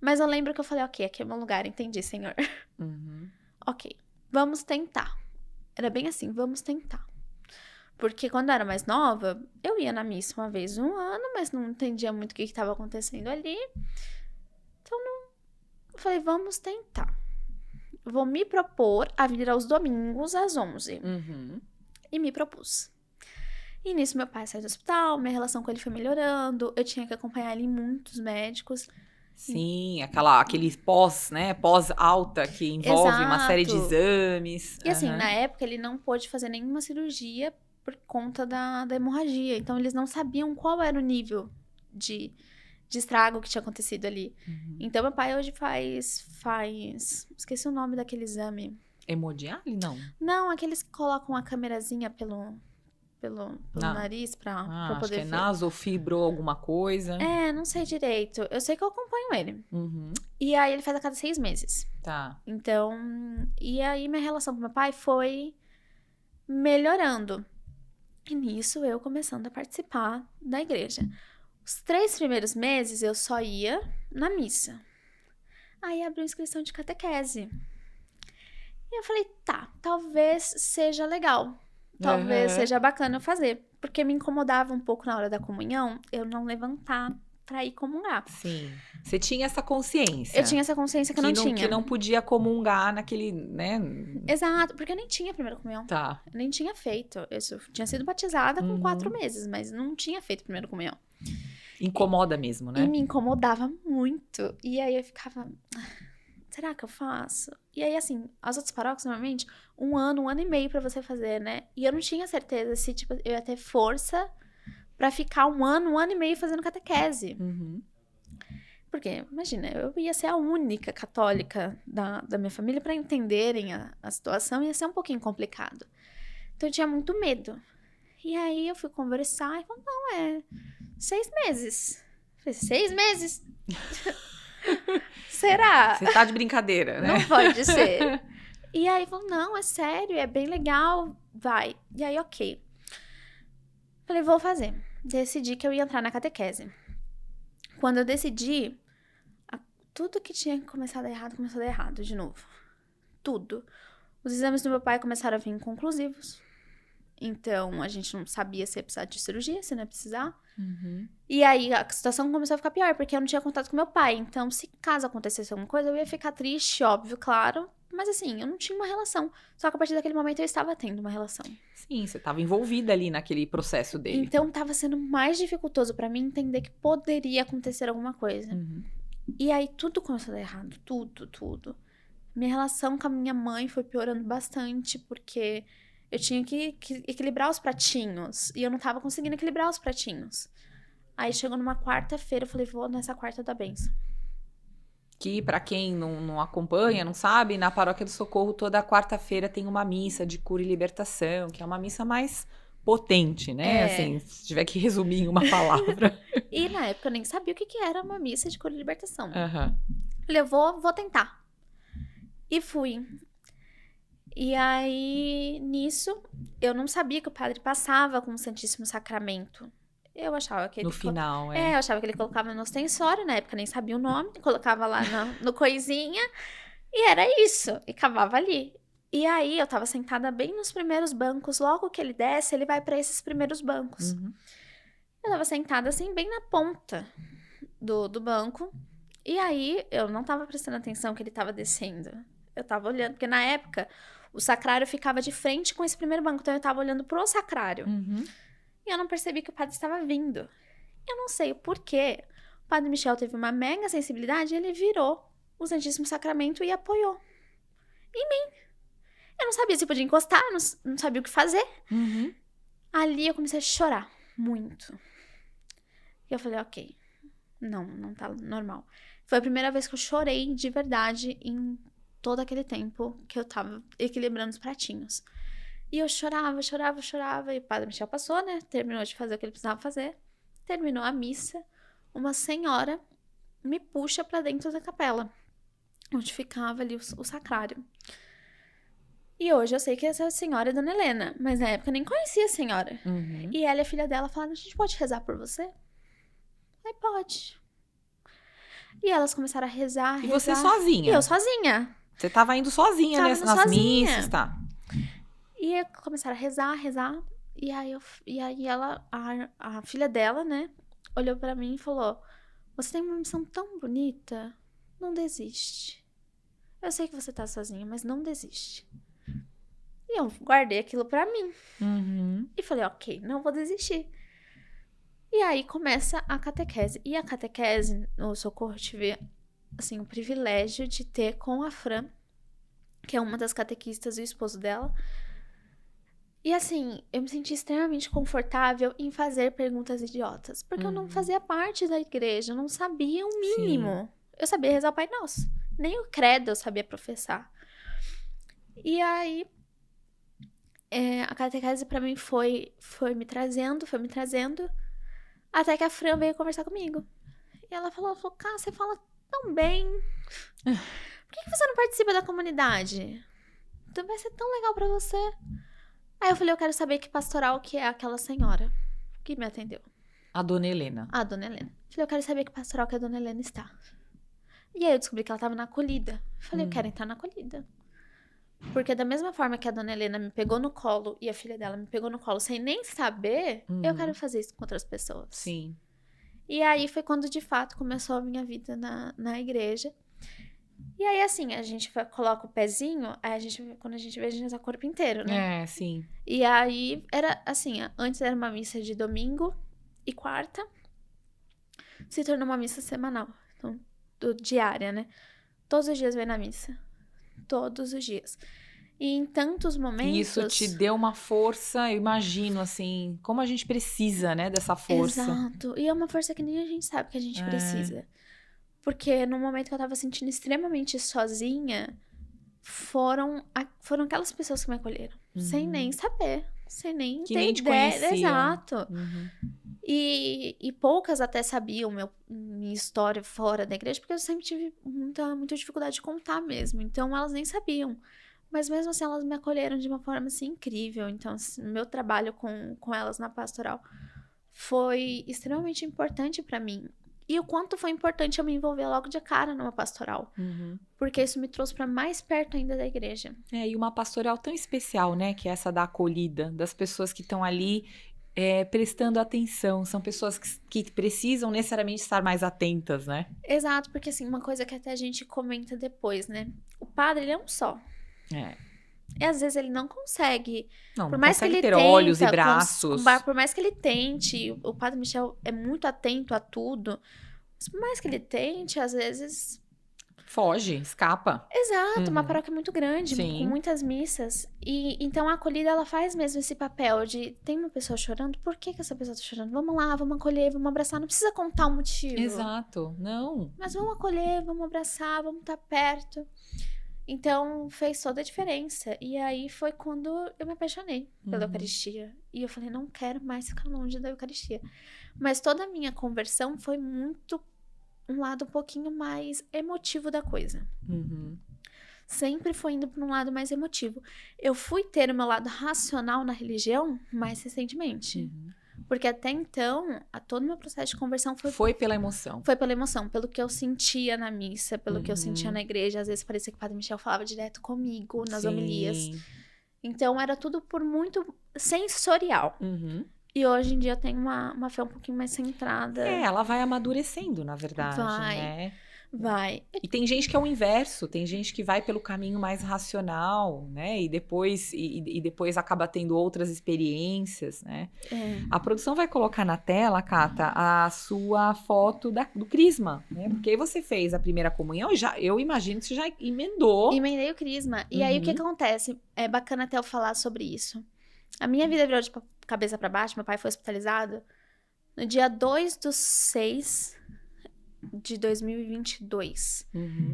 Mas eu lembro que eu falei, ok, aqui é meu lugar, entendi, senhor. Ok, vamos tentar. Era bem assim, vamos tentar. Porque quando eu era mais nova, eu ia na missa uma vez no ano, mas não entendia muito o que estava acontecendo ali. Então, eu falei, vamos tentar. Vou me propor a vir aos domingos às 11. E me propus. E nisso meu pai saiu do hospital, minha relação com ele foi melhorando, eu tinha que acompanhar ele em muitos médicos. Sim, aquele pós, né? Pós-alta que envolve uma série de exames. E assim, na época ele não pôde fazer nenhuma cirurgia por conta da hemorragia. Então eles não sabiam qual era o nível de estrago que tinha acontecido ali. Então meu pai hoje faz... Esqueci o nome daquele exame. Hemodiálise? Não. Não, aqueles que colocam a câmerazinha pelo nariz pra acho poder que é ver. nasofibro alguma coisa. Não sei direito. Eu sei que eu acompanho ele. E aí ele faz a cada 6 meses. Tá. Então, e aí minha relação com meu pai foi melhorando. E nisso eu começando a participar da igreja. Os 3 primeiros meses eu só ia na missa. Aí abriu inscrição de catequese. E eu falei, tá, talvez seja legal. Talvez seja bacana eu fazer. Porque me incomodava um pouco na hora da comunhão eu não levantar pra ir comungar. Sim. Você tinha essa consciência. Eu tinha essa consciência que eu não tinha. Que não podia comungar naquele, né? Exato, porque eu nem tinha primeira comunhão. Tá. Eu nem tinha feito. Eu tinha sido batizada com 4 meses, mas não tinha feito primeira comunhão. Incomoda mesmo, né? E me incomodava muito. E aí eu ficava... Será que eu faço? E aí, assim, as outras paróquias, normalmente, 1 ano e meio pra você fazer, né? E eu não tinha certeza se, tipo, eu ia ter força pra ficar um ano e meio fazendo catequese. Uhum. Porque, imagina, eu ia ser a única católica da minha família pra entenderem a situação, ia ser um pouquinho complicado. Então eu tinha muito medo. E aí eu fui conversar e falei, não, 6 meses. Eu falei, 6 meses? Será? Você tá de brincadeira, né? Não pode ser. E aí falou, não, é sério, é bem legal, vai. E aí, ok. Falei, vou fazer. Decidi que eu ia entrar na catequese. Quando eu decidi, tudo que tinha começado a dar errado, começou a dar errado de novo. Tudo. Os exames do meu pai começaram a vir inconclusivos. Então, a gente não sabia se ia precisar de cirurgia, se não ia precisar. Uhum. E aí, a situação começou a ficar pior, porque eu não tinha contato com meu pai. Então, se caso acontecesse alguma coisa, eu ia ficar triste, óbvio, claro. Mas assim, eu não tinha uma relação. Só que a partir daquele momento eu estava tendo uma relação. Sim, você tava envolvida ali naquele processo dele. Então, tava sendo mais dificultoso pra mim entender que poderia acontecer alguma coisa. Uhum. E aí, tudo começou a dar errado. Tudo. Minha relação com a minha mãe foi piorando bastante, porque eu tinha que equilibrar os pratinhos. E eu não tava conseguindo equilibrar os pratinhos. Aí, chegou numa quarta-feira, eu falei, vou nessa quarta da bênção. Que, pra quem não acompanha, não sabe, na Paróquia do Socorro, toda quarta-feira tem uma missa de cura e libertação, que é uma missa mais potente, né? Assim, se tiver que resumir em uma palavra. E na época eu nem sabia o que era uma missa de cura e libertação. Uhum. Falei, eu vou tentar. E fui. E aí, nisso, eu não sabia que o padre passava com o Santíssimo Sacramento. Eu achava que ele... No final, eu achava que ele colocava no ostensório, na época nem sabia o nome, colocava lá no coisinha, e era isso, e cavava ali. E aí, eu tava sentada bem nos primeiros bancos, logo que ele desce, ele vai pra esses primeiros bancos. Uhum. Eu tava sentada assim, bem na ponta do banco, e aí, eu não tava prestando atenção que ele tava descendo. Eu tava olhando, porque na época, o sacrário ficava de frente com esse primeiro banco, então eu tava olhando pro sacrário. Uhum. E eu não percebi que o padre estava vindo. Eu não sei o porquê. O padre Michel teve uma mega sensibilidade e ele virou o Santíssimo Sacramento e apoiou em mim. Eu não sabia se podia encostar, não sabia o que fazer. Uhum. Ali eu comecei a chorar muito. E eu falei, ok, não tá normal. Foi a primeira vez que eu chorei de verdade em todo aquele tempo que eu tava equilibrando os pratinhos. E eu chorava, e o padre Michel passou, né? Terminou de fazer o que ele precisava fazer. Terminou a missa. Uma senhora me puxa pra dentro da capela, onde ficava ali o sacrário. E hoje eu sei que essa senhora é Dona Helena, mas na época eu nem conhecia a senhora. Uhum. E ela e a filha dela falaram, a gente pode rezar por você? Aí pode. E elas começaram a rezar, E você sozinha? E eu sozinha. Você tava indo sozinha nas missas, tá? E começaram a rezar. E aí ela, a filha dela, né, olhou pra mim e falou, você tem uma missão tão bonita, não desiste. Eu sei que você tá sozinha, mas não desiste. E eu guardei aquilo pra mim. Uhum. E falei, ok, não vou desistir. E aí começa a catequese. E a catequese no Socorro eu tive, assim, o privilégio de ter com a Fran, que é uma das catequistas e o esposo dela. E assim, eu me senti extremamente confortável em fazer perguntas idiotas. Porque eu não fazia parte da igreja, eu não sabia o mínimo. Sim. Eu sabia rezar o Pai Nosso. Nem o credo eu sabia professar. E aí, a catequese pra mim foi me trazendo. Até que a Fran veio conversar comigo. E ela falou, cara, você fala tão bem. Por que você não participa da comunidade? Então vai ser tão legal pra você. Aí eu falei, eu quero saber que pastoral que é aquela senhora que me atendeu. A Dona Helena. A Dona Helena. Falei, eu quero saber que pastoral que a Dona Helena está. E aí eu descobri que ela estava na acolhida. Falei, eu quero entrar na acolhida. Porque da mesma forma que a Dona Helena me pegou no colo e a filha dela me pegou no colo sem nem saber, eu quero fazer isso com outras pessoas. Sim. E aí foi quando de fato começou a minha vida na igreja. E aí, assim, a gente coloca o pezinho, aí quando a gente vê, a gente usa o corpo inteiro, né? É, sim. E aí, era assim, antes era uma missa de domingo e quarta, se tornou uma missa semanal, então, diária, né? Todos os dias vem na missa, todos os dias. E em tantos momentos... E isso te deu uma força, eu imagino, assim, como a gente precisa, né, dessa força. Exato. E é uma força que nem a gente sabe que a gente precisa. Porque no momento que eu tava sentindo extremamente sozinha, foram aquelas pessoas que me acolheram. Sem nem saber. Sem nem Que ter nem te ideia. conheciam. Exato. Uhum. E poucas até sabiam minha história fora da igreja, porque eu sempre tive muita dificuldade de contar mesmo. Então, elas nem sabiam. Mas mesmo assim, elas me acolheram de uma forma, assim, incrível. Então, assim, meu trabalho com elas na pastoral foi extremamente importante pra mim. E o quanto foi importante eu me envolver logo de cara numa pastoral. Uhum. Porque isso me trouxe pra mais perto ainda da igreja. E uma pastoral tão especial, né, que é essa da acolhida, das pessoas que estão ali prestando atenção. São pessoas que precisam necessariamente estar mais atentas, né? Exato, porque assim, uma coisa que até a gente comenta depois, né? O padre, ele é um só. E às vezes ele não consegue. Não, Por não mais que consegue ele ter tenta, olhos e braços. por mais que ele tente, o padre Michel é muito atento a tudo. Mas por mais que ele tente, às vezes. Foge, escapa. Exato, uma paróquia muito grande, Sim. com muitas missas. E então a acolhida, ela faz mesmo esse papel de tem uma pessoa chorando, por que essa pessoa tá chorando? Vamos lá, vamos acolher, vamos abraçar. Não precisa contar o motivo. Exato, não. Mas vamos acolher, vamos abraçar, vamos estar perto. Então, fez toda a diferença. E aí foi quando eu me apaixonei pela Eucaristia. E eu falei, não quero mais ficar longe da Eucaristia. Mas toda a minha conversão foi muito um lado um pouquinho mais emotivo da coisa. Sempre foi indo para um lado mais emotivo. Eu fui ter o meu lado racional na religião mais recentemente. Porque até então, todo o meu processo de conversão foi pela emoção. Foi pela emoção, pelo que eu sentia na missa, pelo que eu sentia na igreja. Às vezes parecia que o Padre Michel falava direto comigo nas homilias. Então era tudo por muito sensorial. E hoje em dia eu tenho uma fé um pouquinho mais centrada. Ela vai amadurecendo, na verdade, né? Vai. E tem gente que é o inverso, tem gente que vai pelo caminho mais racional, né? E depois acaba tendo outras experiências, né? A produção vai colocar na tela, Cata, a sua foto do crisma, né? Porque aí você fez a primeira comunhão e eu imagino que você já emendou. Emendei o crisma. E aí o que acontece? É bacana até eu falar sobre isso. A minha vida virou de cabeça pra baixo, meu pai foi hospitalizado no dia 2/6 de 2022.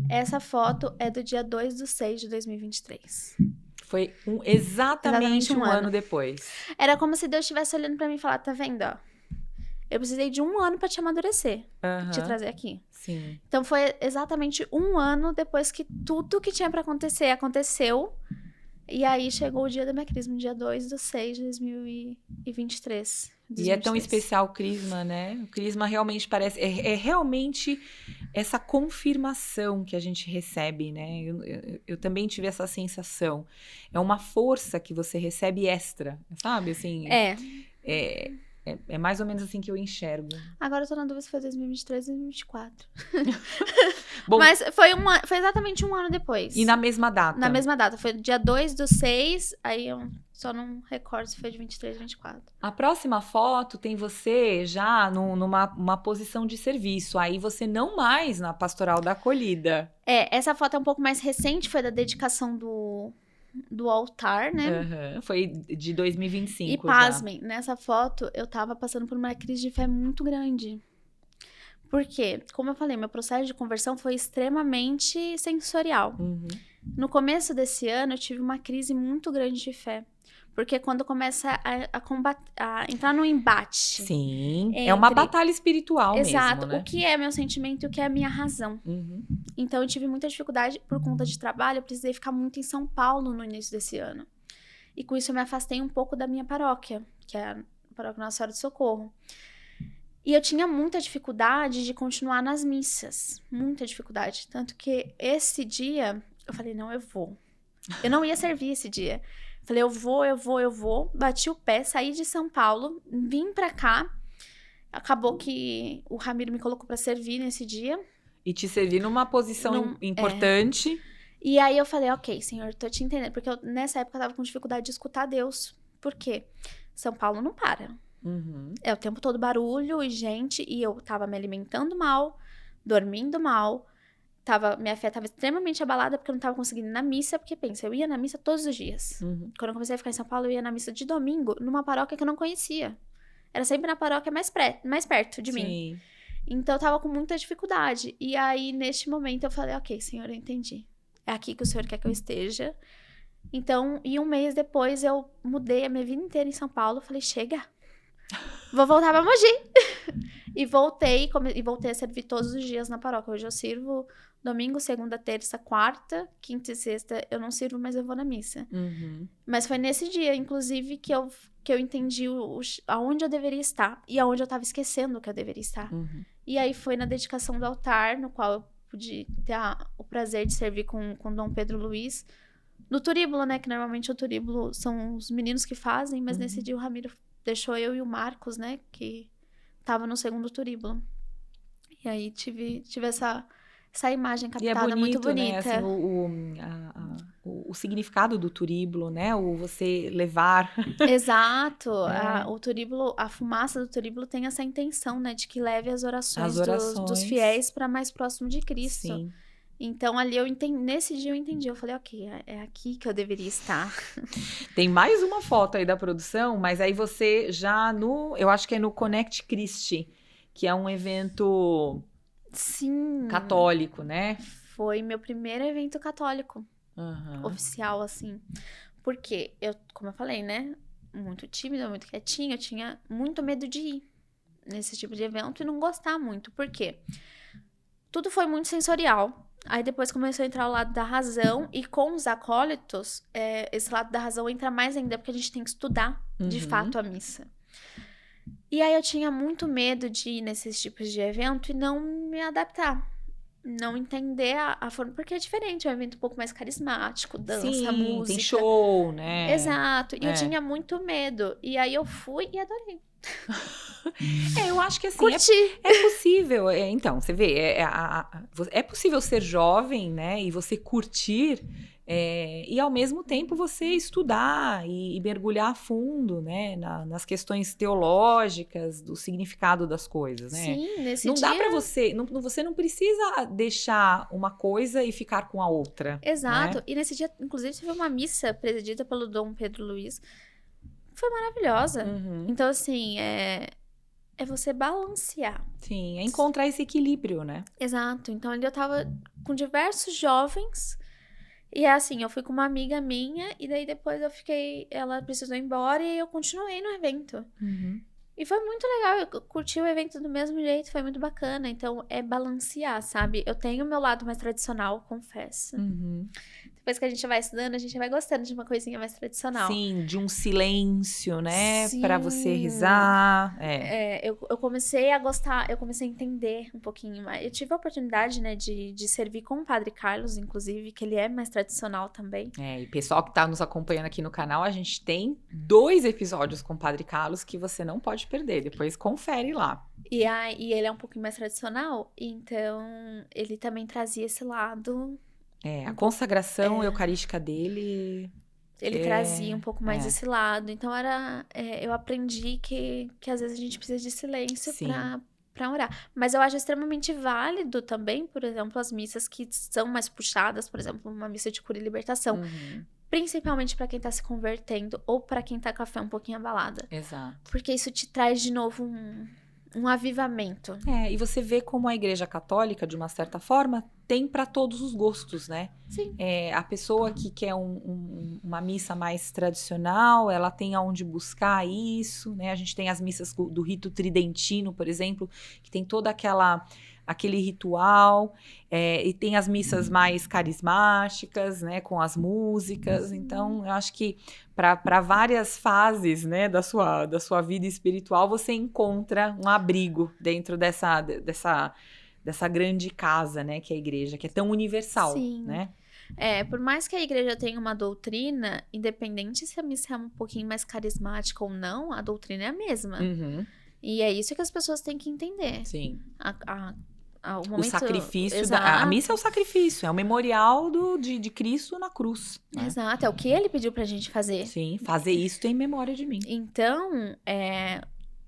Essa foto é do dia 2/6 de 2023. Foi exatamente um ano depois. Era como se Deus estivesse olhando pra mim e falar, tá vendo, ó? Eu precisei de 1 ano pra te amadurecer, te trazer aqui. Sim. Então foi exatamente 1 ano depois que tudo que tinha pra acontecer, aconteceu. E aí chegou o dia da minha crisma, dia 2/6 de 2023. E é tão especial o crisma, né? O crisma realmente parece... É realmente essa confirmação que a gente recebe, né? Eu também tive essa sensação. É uma força que você recebe extra, sabe? Assim, é mais ou menos assim que eu enxergo. Agora eu tô na dúvida se foi 2023 ou 2024. Bom, mas foi exatamente 1 ano depois. E na mesma data? Na mesma data. Foi dia 2/6, aí eu só não recordo se foi de 23 ou 24. A próxima foto tem você já numa posição de serviço. Aí você não mais na Pastoral da Acolhida. Essa foto é um pouco mais recente, foi da dedicação do altar, né? Foi de 2025. E pasmem, nessa foto eu tava passando por uma crise de fé muito grande. Por quê? Como eu falei, meu processo de conversão foi extremamente sensorial. No começo desse ano eu tive uma crise muito grande de fé. Porque quando começa a entrar no embate. Sim, é uma batalha espiritual mesmo, Exato, né? O que é meu sentimento e o que é a minha razão. Então eu tive muita dificuldade por conta de trabalho, eu precisei ficar muito em São Paulo no início desse ano. E com isso eu me afastei um pouco da minha paróquia, que é a paróquia Nossa Senhora do Socorro. E eu tinha muita dificuldade de continuar nas missas, muita dificuldade. Tanto que esse dia, eu falei, não, eu vou. Eu não ia servir esse dia. Falei, eu vou. Bati o pé, saí de São Paulo, vim pra cá. Acabou que o Ramiro me colocou pra servir nesse dia. E te servir numa posição importante. E aí eu falei, ok, Senhor, tô te entendendo. Porque nessa época eu tava com dificuldade de escutar Deus. Por quê? São Paulo não para. É o tempo todo barulho e gente. E eu tava me alimentando mal, dormindo mal. minha fé tava extremamente abalada porque eu não tava conseguindo ir na missa, porque pensa, eu ia na missa todos os dias. Quando eu comecei a ficar em São Paulo, eu ia na missa de domingo, numa paróquia que eu não conhecia. Era sempre na paróquia mais perto de mim. Então eu tava com muita dificuldade. E aí, neste momento, eu falei, ok, Senhor, eu entendi. É aqui que o Senhor quer que eu esteja. Então, e um mês depois, eu mudei a minha vida inteira em São Paulo. Falei, chega, vou voltar pra Mogi. E voltei a servir todos os dias na paróquia. Hoje eu sirvo domingo, segunda, terça, quarta, quinta e sexta. Eu não sirvo, mas eu vou na missa. Mas foi nesse dia, inclusive, que eu entendi aonde eu deveria estar. E aonde eu tava esquecendo que eu deveria estar. E aí foi na dedicação do altar, no qual eu pude ter o prazer de servir com Dom Pedro Luiz. No turíbulo, né? Que normalmente o turíbulo são os meninos que fazem. Mas nesse dia o Ramiro deixou eu e o Marcos, né? Que tava no segundo turíbulo. E aí tive essa imagem captada, muito bonita. Né? Assim, o significado do turíbulo, né? O você levar... Exato. O turíbulo, a fumaça do turíbulo tem essa intenção, né? De que leve as orações. Dos fiéis para mais próximo de Cristo. Sim. Então, ali nesse dia eu entendi. Eu falei, ok, é aqui que eu deveria estar. Tem mais uma foto aí da produção, mas aí você já eu acho que é no Connect Christi, que é um evento católico, né? Foi meu primeiro evento católico, oficial, assim. Porque como eu falei, né? Muito tímida, muito quietinha, eu tinha muito medo de ir nesse tipo de evento e não gostar muito. Por quê? Tudo foi muito sensorial. Aí depois começou a entrar o lado da razão. E com os acólitos, esse lado da razão entra mais ainda, porque a gente tem que estudar, de fato, a missa. E aí eu tinha muito medo de ir nesses tipos de evento e não me adaptar. Não entender a forma, porque é diferente, é um evento um pouco mais carismático, dança, música. Tem show, né? Exato, e eu tinha muito medo. E aí eu fui e adorei. Eu acho que assim, curti. É possível, então, você vê, é possível ser jovem, né, e você curtir, e ao mesmo tempo você estudar e mergulhar a fundo, né, nas questões teológicas, do significado das coisas, né? Sim, nesse não dia... dá pra você não precisa deixar uma coisa e ficar com a outra. Exato, né? E nesse dia, inclusive, teve uma missa presidida pelo Dom Pedro Luiz, foi maravilhosa. Então, assim, é você balancear. Sim, é encontrar esse equilíbrio, né? Exato. Então, ali eu tava com diversos jovens. E assim, eu fui com uma amiga minha. E daí depois ela precisou ir embora e eu continuei no evento. E foi muito legal. Eu curti o evento do mesmo jeito. Foi muito bacana. Então, é balancear, sabe? Eu tenho o meu lado mais tradicional, confesso. Depois que a gente vai estudando, a gente vai gostando de uma coisinha mais tradicional. Sim, de um silêncio, né? Pra você rezar. Eu comecei a gostar, eu comecei a entender um pouquinho mais. Eu tive a oportunidade, né, de servir com o Padre Carlos, inclusive, que ele é mais tradicional também. E pessoal que tá nos acompanhando aqui no canal, a gente tem 2 episódios com o Padre Carlos que você não pode perder. Depois confere lá. E ele é um pouquinho mais tradicional, então ele também trazia esse lado... a consagração eucarística dele... Ele trazia um pouco mais esse lado. Então, eu aprendi que às vezes a gente precisa de silêncio pra orar. Mas eu acho extremamente válido também, por exemplo, as missas que são mais puxadas, por exemplo, uma missa de cura e libertação. Principalmente pra quem tá se convertendo ou pra quem tá com a fé um pouquinho abalada. Exato. Porque isso te traz de novo um avivamento. E você vê como a Igreja Católica, de uma certa forma, tem para todos os gostos, né? Sim. A pessoa que quer uma missa mais tradicional, ela tem aonde buscar isso, né? A gente tem as missas do rito tridentino, por exemplo, que tem toda aquele ritual, e tem as missas mais carismáticas, né, com as músicas. Então, eu acho que para várias fases, né, da sua vida espiritual, você encontra um abrigo dentro dessa grande casa, né, que é a igreja, que é tão universal, Sim. né? Por mais que a igreja tenha uma doutrina, independente se a missa é um pouquinho mais carismática ou não, a doutrina é a mesma. E é isso que as pessoas têm que entender. Sim. O momento... O sacrifício, a missa é o sacrifício, é o memorial de Cristo na cruz. Né? Exato, é o que ele pediu pra gente fazer. Sim, fazer isso em memória de mim. Então,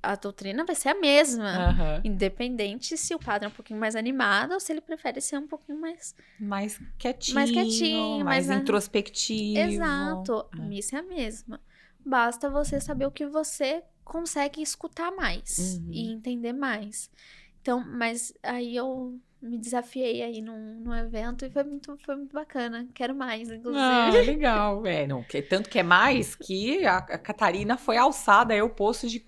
a doutrina vai ser a mesma. Aham. Independente se o padre é um pouquinho mais animado ou se ele prefere ser um pouquinho mais... Mais quietinho, mais mais introspectivo. Exato. A missa é a mesma. Basta você saber o que você consegue escutar mais e entender mais. Então, mas aí eu me desafiei aí num evento e foi muito bacana. Quero mais, inclusive. Ah, legal. Tanto que é mais que a Catarina foi alçada aí ao posto de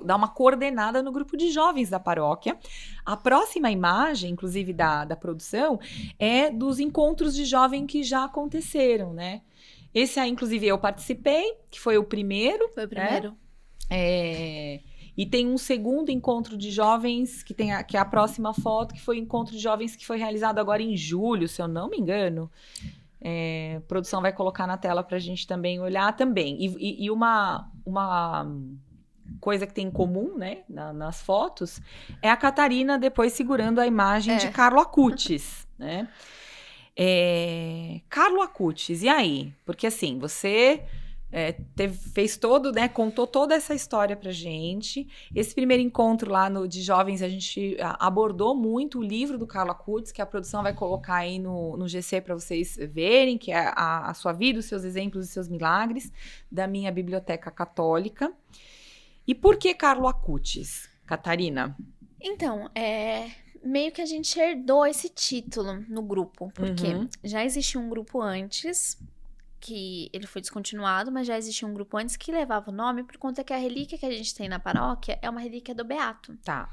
dar uma coordenada no grupo de jovens da paróquia. A próxima imagem, inclusive da produção, é dos encontros de jovem que já aconteceram, né? Esse aí, inclusive, eu participei, que foi o primeiro. Foi o primeiro. E tem um segundo encontro de jovens, que é a próxima foto, que foi o encontro de jovens que foi realizado agora em julho, se eu não me engano. A produção vai colocar na tela para a gente também olhar também. E uma coisa que tem em comum, né, nas fotos, é a Catarina depois segurando a imagem de Carlo Acutis, né? Carlo Acutis, e aí? Porque assim, você... fez todo, né, contou toda essa história pra gente. Esse primeiro encontro lá de jovens, a gente abordou muito o livro do Carlo Acutis, que a produção vai colocar aí no GC para vocês verem, que é a sua vida, os seus exemplos e seus milagres, da minha biblioteca católica. E por que Carlo Acutis, Catarina? Então, meio que a gente herdou esse título no grupo, porque já existia um grupo antes, que ele foi descontinuado, mas já existia um grupo antes que levava o nome por conta que a relíquia que a gente tem na paróquia é uma relíquia do Beato. Tá.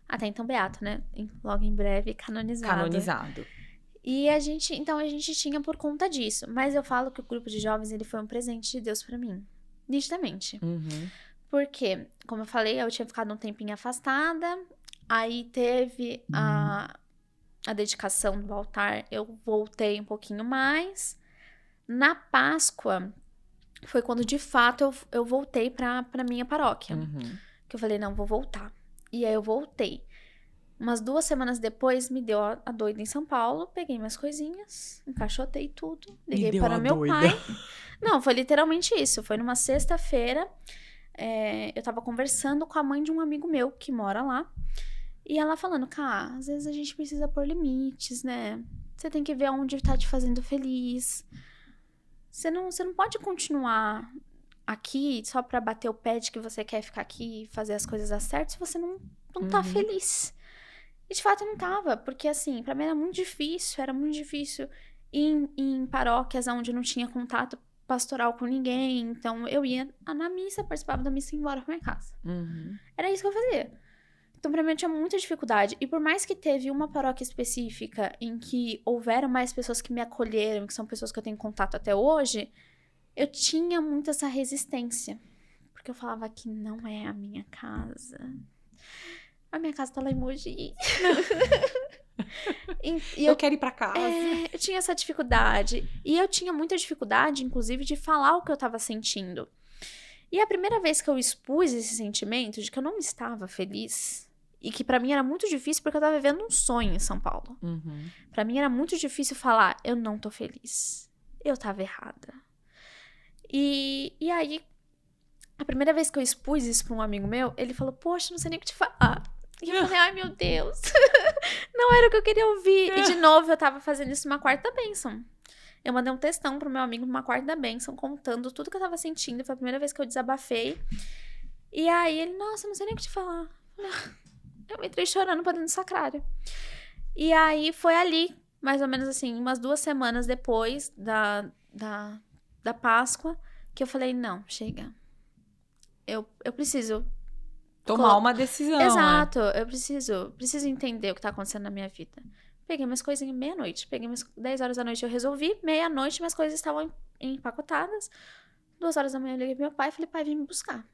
Até então Beato, né? Logo em breve canonizado. E a gente tinha por conta disso. Mas eu falo que o grupo de jovens, ele foi um presente de Deus pra mim. Nitidamente. Porque, como eu falei, eu tinha ficado um tempinho afastada. Aí teve a dedicação do altar. Eu voltei um pouquinho mais. Na Páscoa, foi quando, de fato, eu voltei pra minha paróquia. Que eu falei, não, vou voltar. E aí eu voltei. Umas 2 semanas depois, me deu a doida em São Paulo. Peguei minhas coisinhas, encaixotei tudo. Liguei para meu pai. Não, foi literalmente isso. Foi numa sexta-feira. Eu tava conversando com a mãe de um amigo meu que mora lá. E ela falando, cara, às vezes a gente precisa pôr limites, né? Você tem que ver onde tá te fazendo feliz. Você não pode continuar aqui só pra bater o pé de que você quer ficar aqui e fazer as coisas dar certo se você não tá feliz. E de fato eu não tava, porque assim, pra mim era muito difícil ir em paróquias onde não tinha contato pastoral com ninguém. Então eu ia na missa, participava da missa e ia embora pra minha casa. Era isso que eu fazia. Então, pra mim, eu tinha muita dificuldade. E por mais que teve uma paróquia específica em que houveram mais pessoas que me acolheram, que são pessoas que eu tenho contato até hoje, eu tinha muito essa resistência. Porque eu falava que não é a minha casa. A minha casa tá lá em Mogi. e eu quero ir pra casa. Eu tinha essa dificuldade. E eu tinha muita dificuldade, inclusive, de falar o que eu tava sentindo. E a primeira vez que eu expus esse sentimento de que eu não estava feliz... E que pra mim era muito difícil porque eu tava vivendo um sonho em São Paulo. Pra mim era muito difícil falar, eu não tô feliz. Eu tava errada. E aí, a primeira vez que eu expus isso pra um amigo meu, ele falou, poxa, não sei nem o que te falar. E eu falei, ai meu Deus, não era o que eu queria ouvir. E de novo eu tava fazendo isso numa quarta bênção. Eu mandei um textão pro meu amigo numa quarta bênção, contando tudo que eu tava sentindo. Foi a primeira vez que eu desabafei. E aí ele, nossa, não sei nem o que te falar. Eu entrei chorando pra dentro do sacrário. E aí foi ali, mais ou menos assim, umas 2 semanas depois da Páscoa, que eu falei, não, chega. Eu preciso... Tomar uma decisão. Exato, eu preciso entender o que tá acontecendo na minha vida. Peguei minhas coisinhas meia-noite. Peguei minhas 10 horas da noite, eu resolvi. Meia-noite, minhas coisas estavam empacotadas. 2 horas da manhã eu liguei pro meu pai e falei, pai, vem me buscar.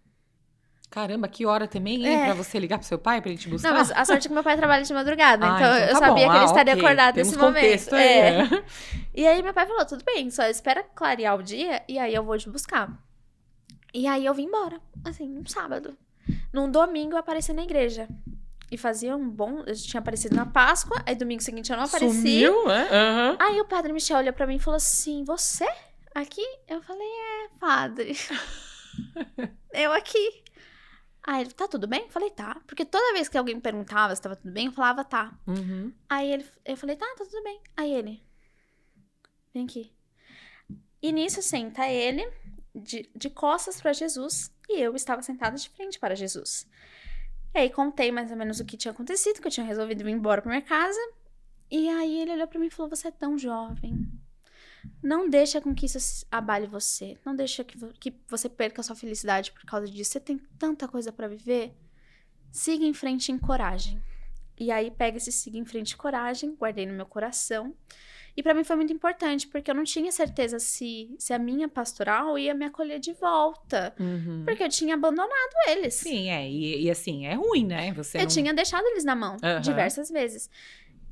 Caramba, que hora também, hein? Pra você ligar pro seu pai, pra ele te buscar? Não, mas a sorte é que meu pai trabalha de madrugada. Então tá eu sabia que ele estaria acordado Temos nesse momento. Contexto aí, E aí meu pai falou, tudo bem, só espera clarear o dia e aí eu vou te buscar. E aí eu vim embora, assim, um sábado. Num domingo eu apareci na igreja. E fazia eu tinha aparecido na Páscoa, aí domingo seguinte eu não apareci. Sumiu, né? Aí o padre Michel olhou pra mim e falou assim, você? Aqui? Eu falei, padre. Eu aqui. Aí ele, tá tudo bem? Eu falei, tá. Porque toda vez que alguém me perguntava se tava tudo bem, eu falava, tá. Aí eu falei, tá tudo bem. Aí ele, vem aqui. E nisso senta ele de costas pra Jesus e eu estava sentada de frente para Jesus. E aí contei mais ou menos o que tinha acontecido, que eu tinha resolvido ir embora pra minha casa. E aí ele olhou pra mim e falou, você é tão jovem. Não deixa com que isso abale você. Não deixa que você perca a sua felicidade por causa disso. Você tem tanta coisa pra viver. Siga em frente em coragem. E aí pega esse siga em frente em coragem, guardei no meu coração. E pra mim foi muito importante, porque eu não tinha certeza se a minha pastoral ia me acolher de volta. Porque eu tinha abandonado eles. Sim, e assim, é ruim, né? Eu tinha deixado eles na mão diversas vezes.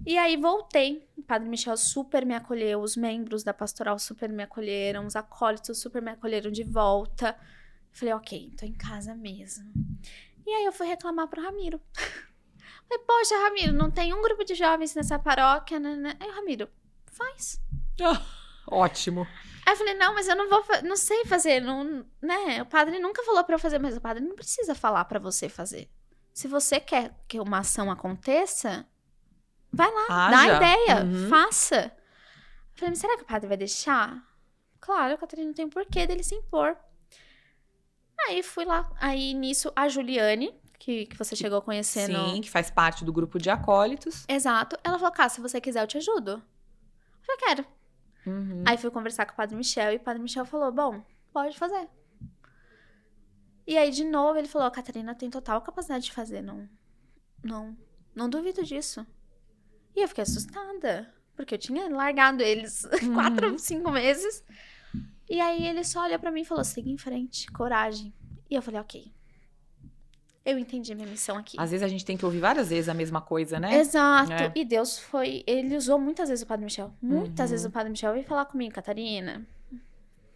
E aí voltei, o Padre Michel super me acolheu, os membros da pastoral super me acolheram, os acólitos super me acolheram de volta. Falei, ok, tô em casa mesmo. E aí eu fui reclamar pro Ramiro. Falei, poxa, Ramiro, não tem um grupo de jovens nessa paróquia, né? Aí o Ramiro, faz. Ótimo. Aí eu falei, não, mas eu não sei fazer, não, né? O padre nunca falou pra eu fazer, mas o padre não precisa falar pra você fazer. Se você quer que uma ação aconteça, vai lá, dá a ideia, faça. Eu falei, mas será que o padre vai deixar? Claro, Catarina, não tem porquê dele se impor. Aí fui lá, aí nisso a Juliane, que você chegou a conhecer. Sim, que faz parte do grupo de acólitos. Exato. Ela falou, Cá, se você quiser eu te ajudo. Eu falei, quero. Aí fui conversar com o Padre Michel e o Padre Michel falou, bom, pode fazer. E aí de novo ele falou, a Catarina tem total capacidade de fazer, não duvido disso. E eu fiquei assustada, porque eu tinha largado eles 4, 5 meses. E aí ele só olhou pra mim e falou, siga em frente, coragem. E eu falei, ok. Eu entendi minha missão aqui. Às vezes a gente tem que ouvir várias vezes a mesma coisa, né? Exato. E Deus ele usou muitas vezes o Padre Michel. Muitas vezes o Padre Michel veio falar comigo, Catarina,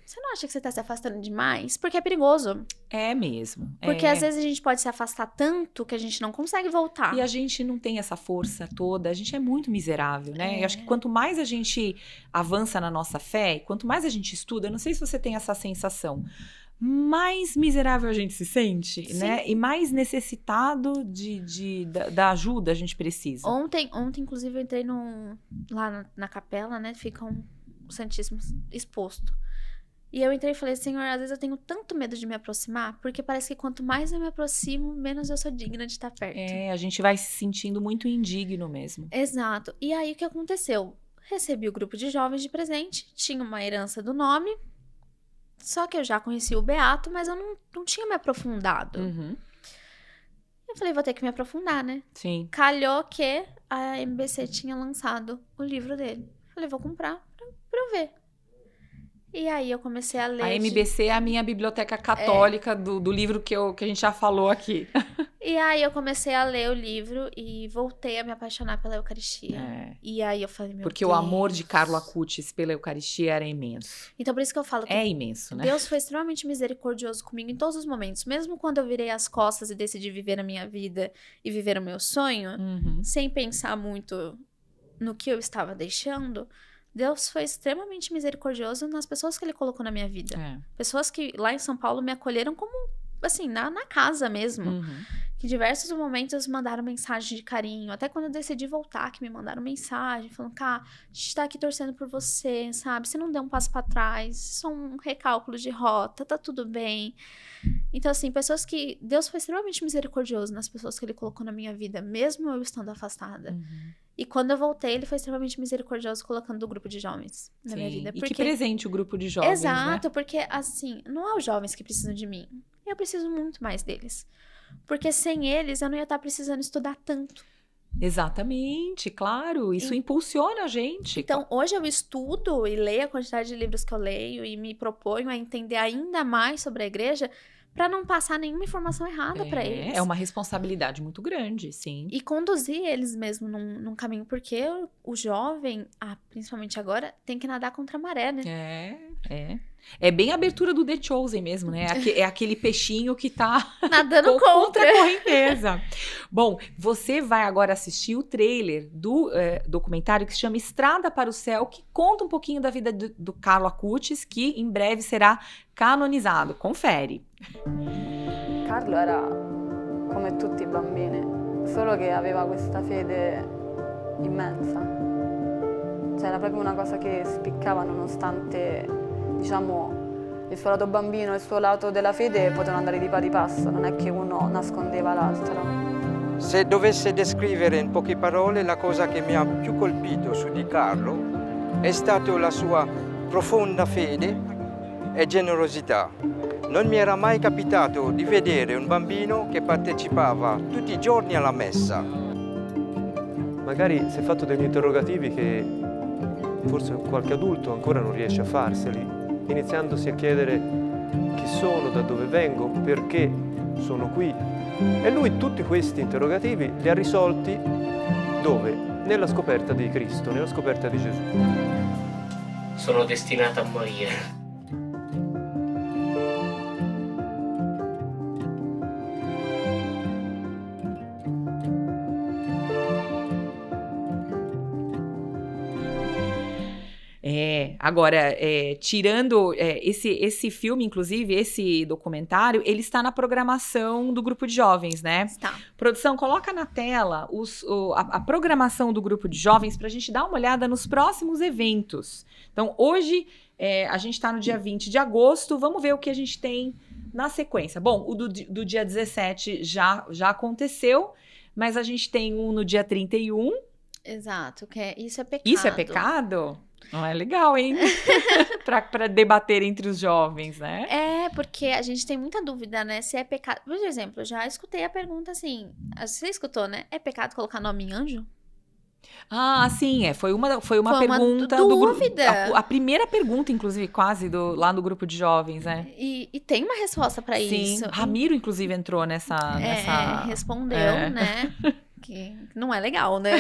você não acha que você tá se afastando demais? Porque é perigoso. É mesmo. Porque às vezes a gente pode se afastar tanto que a gente não consegue voltar. E a gente não tem essa força toda, a gente é muito miserável, né? Eu acho que quanto mais a gente avança na nossa fé, quanto mais a gente estuda, eu não sei se você tem essa sensação, mais miserável a gente se sente, né? E mais necessitado da ajuda a gente precisa. Ontem inclusive, eu entrei lá na capela, né? Fica um Santíssimo exposto. E eu entrei e falei, Senhor, às vezes eu tenho tanto medo de me aproximar, porque parece que quanto mais eu me aproximo, menos eu sou digna de estar perto. A gente vai se sentindo muito indigno mesmo. Exato. E aí, o que aconteceu? Recebi o grupo de jovens de presente, tinha uma herança do nome, só que eu já conhecia o Beato, mas eu não tinha me aprofundado. Eu falei, vou ter que me aprofundar, né? Sim. Calhou que a MBC tinha lançado o livro dele. Falei, vou comprar pra eu ver. E aí eu comecei a ler. A MBC é a minha biblioteca católica do livro que a gente já falou aqui. E aí eu comecei a ler o livro e voltei a me apaixonar pela Eucaristia. E aí eu falei, meu Porque Deus. o amor de Carlo Acutis pela Eucaristia era imenso. Então por isso que eu falo que é imenso, né? Deus foi extremamente misericordioso comigo em todos os momentos. Mesmo quando eu virei as costas e decidi viver a minha vida e viver o meu sonho, sem pensar muito no que eu estava deixando, Deus foi extremamente misericordioso nas pessoas que ele colocou na minha vida. Pessoas que lá em São Paulo me acolheram como, assim, na casa mesmo. Que em diversos momentos mandaram mensagem de carinho. Até quando eu decidi voltar, que me mandaram mensagem, falando, Cá, a gente tá aqui torcendo por você, sabe? Você não deu um passo pra trás, só um recálculo de rota, tá tudo bem. Então, assim, pessoas que... Deus foi extremamente misericordioso nas pessoas que ele colocou na minha vida, mesmo eu estando afastada. E quando eu voltei, ele foi extremamente misericordioso colocando o grupo de jovens na minha vida. Porque... E que presente o grupo de jovens, Exato, né? Porque, assim, não é os jovens que precisam de mim. Eu preciso muito mais deles. Porque sem eles, eu não ia estar precisando estudar tanto. Exatamente, claro. Isso impulsiona a gente. Então, hoje eu estudo e leio a quantidade de livros que eu leio e me proponho a entender ainda mais sobre a igreja para não passar nenhuma informação errada para eles. É uma responsabilidade muito grande, sim. E conduzir eles mesmo num caminho, porque o jovem, principalmente agora, tem que nadar contra a maré, né? É bem a abertura do The Chosen mesmo, né? É aquele peixinho que tá nadando contra a correnteza. Bom, você vai agora assistir o trailer do documentário que se chama Estrada para o Céu, que conta um pouquinho da vida do Carlo Acutis, que em breve será canonizado. Confere. Carlo era come tutti i bambini, solo che aveva questa fede immensa. Cioè era proprio una cosa che spiccava nonostante, diciamo, il suo lato bambino e il suo lato della fede potevano andare di pari passo, non è che uno nascondeva l'altro. Se dovesse descrivere in poche parole, la cosa che mi ha più colpito su Di Carlo è stata la sua profonda fede e generosità. Non mi era mai capitato di vedere un bambino che partecipava tutti i giorni alla messa. Magari si è fatto degli interrogativi che forse qualche adulto ancora non riesce a farseli, iniziandosi a chiedere chi sono, da dove vengo, perché sono qui. E lui tutti questi interrogativi li ha risolti dove? Nella scoperta di Cristo, nella scoperta di Gesù. Sono destinata a morire. Agora, tirando esse filme, inclusive, esse documentário, ele está na programação do grupo de jovens, né? Está. Produção, coloca na tela a programação do grupo de jovens para a gente dar uma olhada nos próximos eventos. Então, hoje, a gente está no dia 20 de agosto, vamos ver o que a gente tem na sequência. Bom, o do dia 17 já aconteceu, mas a gente tem um no dia 31. Exato, isso é pecado. Isso é pecado? Não é legal, hein? Para debater entre os jovens, né? É, porque a gente tem muita dúvida, né? Se é pecado. Por exemplo, eu já escutei a pergunta assim. Você escutou, né? É pecado colocar nome em anjo? Ah, sim, foi uma pergunta do grupo. A primeira pergunta, inclusive, quase lá no grupo de jovens, né? E tem uma resposta para isso. Ramiro, inclusive, entrou nessa. Respondeu, né? Que não é legal, né?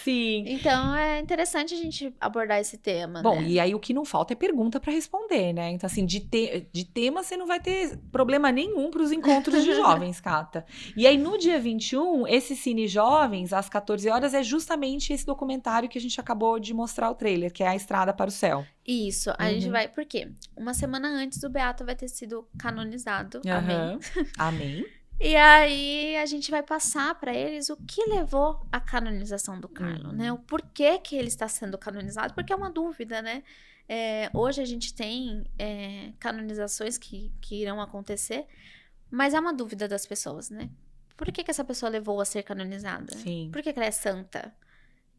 Sim. Então é interessante a gente abordar esse tema. Bom, né? E aí o que não falta é pergunta para responder, né? Então, assim, de tema você não vai ter problema nenhum para os encontros de jovens, Cata. E aí no dia 21, esse Cine Jovens, às 14 horas, é justamente esse documentário que a gente acabou de mostrar o trailer, que é A Estrada para o Céu. Isso, a gente vai. Por quê? Uma semana antes o Beato vai ter sido canonizado. Amém. Amém. E aí a gente vai passar para eles o que levou à canonização do Carlo, né? O porquê que ele está sendo canonizado, porque é uma dúvida, né? Hoje a gente tem canonizações que irão acontecer, mas é uma dúvida das pessoas, né? Por que essa pessoa levou a ser canonizada? Sim. Por que ela é santa?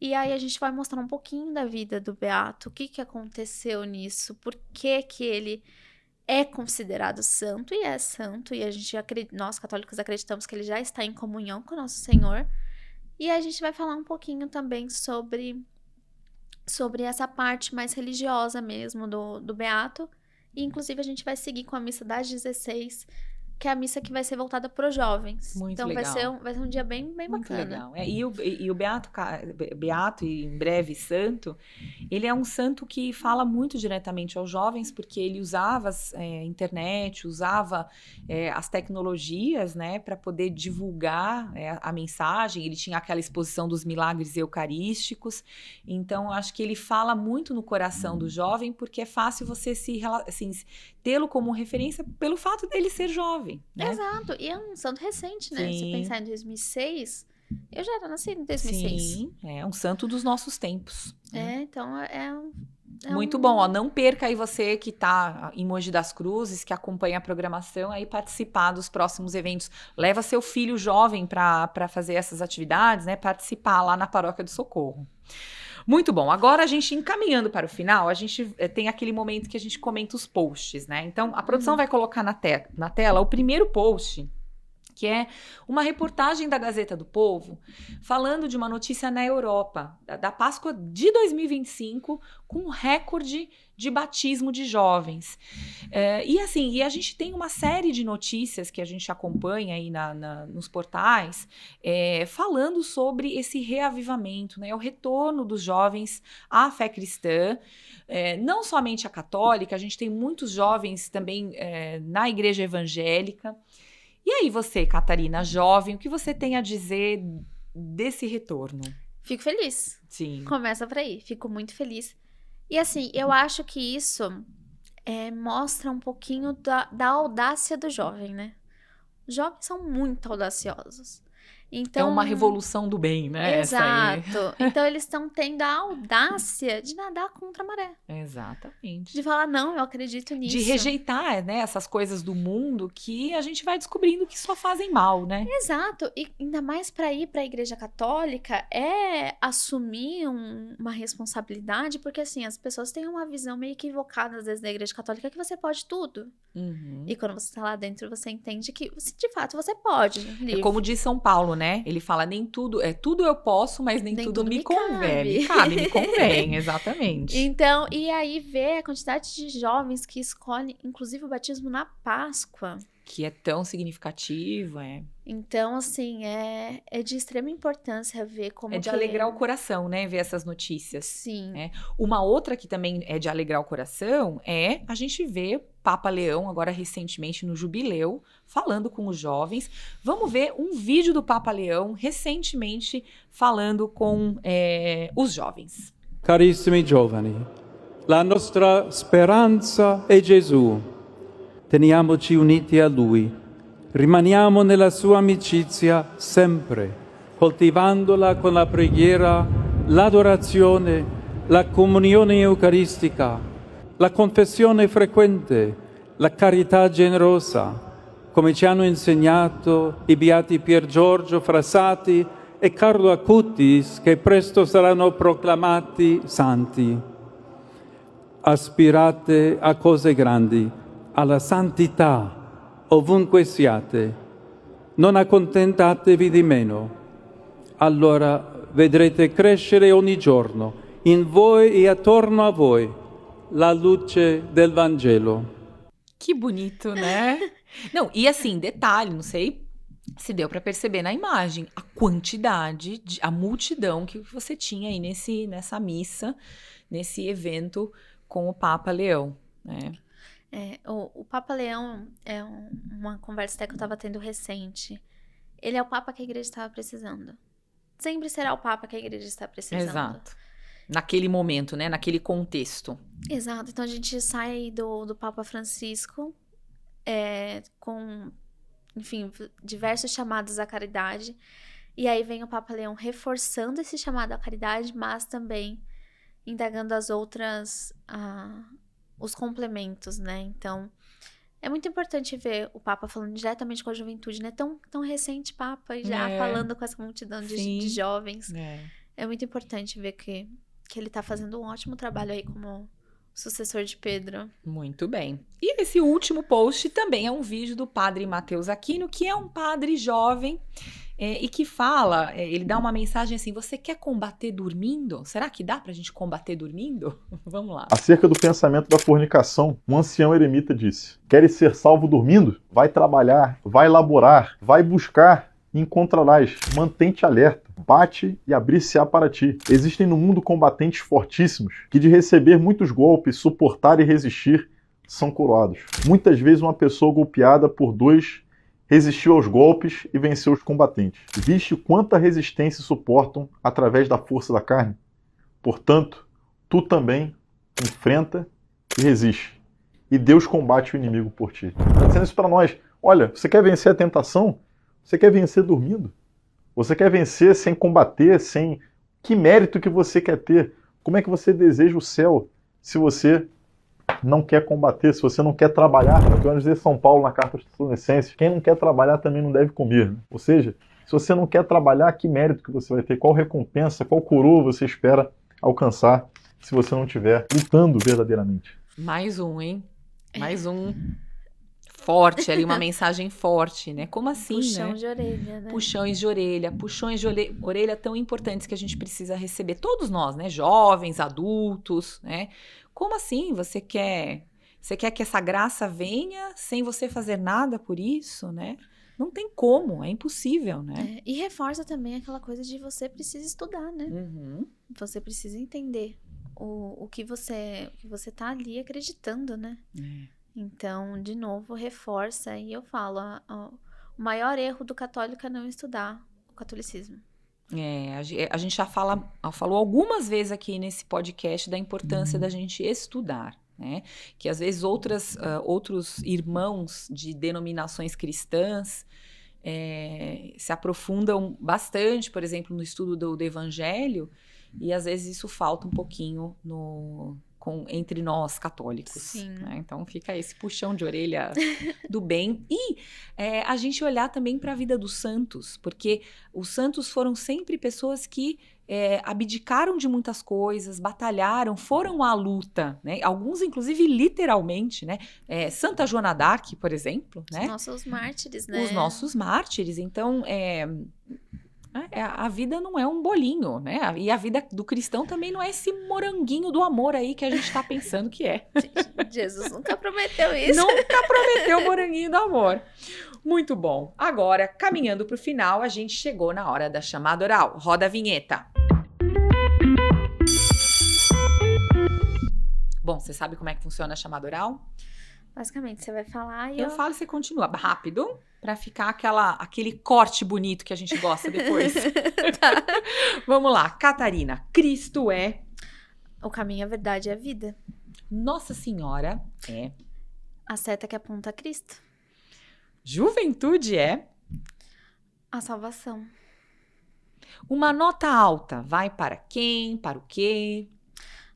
E aí a gente vai mostrar um pouquinho da vida do Beato, o que aconteceu nisso, por que ele é considerado santo, e é santo, e nós católicos acreditamos que ele já está em comunhão com o nosso Senhor. E a gente vai falar um pouquinho também sobre essa parte mais religiosa mesmo do Beato. E inclusive a gente vai seguir com a missa das 16, que é a missa que vai ser voltada para os jovens. Muito então legal. Vai ser um dia bem Muito bacana. Legal. E o Beato, e em breve santo, ele é um santo que fala muito diretamente aos jovens, porque ele usava a internet, usava as tecnologias, né, para poder divulgar a mensagem. Ele tinha aquela exposição dos milagres eucarísticos. Então, acho que ele fala muito no coração do jovem, porque é fácil você tê-lo como referência pelo fato dele ser jovem. Né? Exato, e é um santo recente, né? Sim. Se pensar em 2006, eu já era nascida em 2006. Sim, é um santo dos nossos tempos. Então Muito bom, ó, não perca aí você que tá em Mogi das Cruzes, que acompanha a programação, aí participar dos próximos eventos. Leva seu filho jovem para fazer essas atividades, né? Participar lá na Paróquia do Socorro. Muito bom. Agora, a gente encaminhando para o final, a gente tem aquele momento que a gente comenta os posts, né? Então, a produção vai colocar na tela o primeiro post, que é uma reportagem da Gazeta do Povo, falando de uma notícia na Europa, da Páscoa de 2025, com recorde de batismo de jovens. E a gente tem uma série de notícias que a gente acompanha aí nos portais, falando sobre esse reavivamento, né, o retorno dos jovens à fé cristã, não somente a católica, a gente tem muitos jovens também na igreja evangélica. E aí você, Catarina, jovem, o que você tem a dizer desse retorno? Fico feliz. Sim. Começa por aí. Fico muito feliz. E assim, eu acho que isso mostra um pouquinho da audácia do jovem, né? Os jovens são muito audaciosos. É Então, uma revolução do bem, né? Essa aí. exato. Então, eles estão tendo a audácia de nadar contra a maré. Exatamente. De falar, não, eu acredito nisso. De rejeitar, né, essas coisas do mundo que a gente vai descobrindo que só fazem mal, né? Exato. E ainda mais para ir para a Igreja Católica é assumir uma responsabilidade, porque assim, as pessoas têm uma visão meio equivocada às vezes da Igreja Católica que você pode tudo. Uhum. E quando você tá lá dentro, você entende que de fato você pode. É Livre. como diz São Paulo, né? Ele fala, nem tudo, tudo eu posso, mas nem tudo me convém. Me convém, exatamente. Então, e aí ver a quantidade de jovens que escolhem, inclusive o batismo na Páscoa. Que é tão significativo, Então, assim, é de extrema importância ver como É de alegrar o coração, né? Ver essas notícias. Sim. Uma outra que também é de alegrar o coração é a gente ver Papa Leão, agora recentemente no Jubileu, falando com os jovens. Vamos ver um vídeo do Papa Leão recentemente falando com os jovens. Carissimi giovani, la nostra speranza è Gesù. Teniamoci uniti a Lui. Rimaniamo nella sua amicizia sempre, coltivandola con la preghiera, l'adorazione, la comunione eucaristica, la confessione frequente, la carità generosa, come ci hanno insegnato i beati Pier Giorgio Frassati e Carlo Acutis, che presto saranno proclamati santi. Aspirate a cose grandi, alla santità, ovunque siate. Non accontentatevi di meno. Allora vedrete crescere ogni giorno, in voi e attorno a voi, la luce del Vangelo. Que bonito, né? Não, e assim, detalhe, não sei se deu para perceber na imagem, a quantidade, a multidão que você tinha aí nessa missa, nesse evento com o Papa Leão, né? O Papa Leão é uma conversa até que eu estava tendo recente. Ele é o Papa que a igreja estava precisando. Sempre será o Papa que a igreja está precisando. Exato. Naquele momento, né? Naquele contexto. Exato. Então a gente sai do Papa Francisco com, enfim, diversos chamados à caridade. E aí vem o Papa Leão reforçando esse chamado à caridade, mas também indagando as outras... os complementos, né? Então, é muito importante ver o Papa falando diretamente com a juventude, né? Tão recente Papa e já falando com essa multidão de jovens. É muito importante ver que ele tá fazendo um ótimo trabalho aí como sucessor de Pedro. Muito bem. E esse último post também é um vídeo do padre Mateus Aquino, que é um padre jovem e que fala, ele dá uma mensagem assim, você quer combater dormindo? Será que dá pra gente combater dormindo? Vamos lá. Acerca do pensamento da fornicação, um ancião eremita disse: queres ser salvo dormindo? Vai trabalhar, vai laborar, vai buscar e encontrarás. Mantém-te alerta, bate e abrir-se-á para ti. Existem no mundo combatentes fortíssimos, que de receber muitos golpes, suportar e resistir, são coroados. Muitas vezes uma pessoa golpeada por dois resistiu aos golpes e venceu os combatentes. Viste quanta resistência suportam através da força da carne? Portanto, tu também enfrenta e resiste. E Deus combate o inimigo por ti. Está dizendo isso para nós. Olha, você quer vencer a tentação? Você quer vencer dormindo? Você quer vencer sem combater, sem... Que mérito que você quer ter? Como é que você deseja o céu se você não quer combater, se você não quer trabalhar? É o que vai dizer São Paulo na Carta aos Tessalonicenses. Quem não quer trabalhar também não deve comer. Né? Ou seja, se você não quer trabalhar, que mérito que você vai ter? Qual recompensa, qual coroa você espera alcançar se você não estiver lutando verdadeiramente? Mais um, hein? Mais um forte ali, uma mensagem forte, né? Como assim, Puxão né? de orelha, né? Puxões de orelha tão importantes que a gente precisa receber. Todos nós, né? Jovens, adultos, né? Como assim? Você quer que essa graça venha sem você fazer nada por isso, né? Não tem como, é impossível, né? E reforça também aquela coisa de você precisa estudar, né? Uhum. Você precisa entender o que você tá ali acreditando, né? Então, de novo, reforça. E eu falo, o maior erro do católico é não estudar o catolicismo. A gente já falou algumas vezes aqui nesse podcast da importância da gente estudar, né? Que às vezes outros irmãos de denominações cristãs se aprofundam bastante, por exemplo, no estudo do Evangelho, e às vezes isso falta um pouquinho entre nós católicos. Sim. Né? Então fica esse puxão de orelha do bem. E a gente olhar também para a vida dos santos, porque os santos foram sempre pessoas que abdicaram de muitas coisas, batalharam, foram à luta, né? Alguns, inclusive, literalmente, né? Santa Joana d'Arc, por exemplo, né? Os nossos mártires, né? Os nossos mártires. Então, a vida não é um bolinho, né? E a vida do cristão também não é esse moranguinho do amor aí que a gente tá pensando que é. Jesus nunca prometeu isso. Nunca prometeu o moranguinho do amor. Muito bom. Agora, caminhando pro final, a gente chegou na hora da chamada oral. Roda a vinheta. Bom, você sabe como é que funciona a chamada oral? Basicamente, você vai falar e Eu falo e você continua. Rápido, pra ficar aquele corte bonito que a gente gosta depois. Tá. Vamos lá. Catarina, Cristo é... O caminho, a verdade e a vida. Nossa Senhora é... A seta que aponta a Cristo. Juventude é... A salvação. Uma nota alta vai para quem? Para o quê?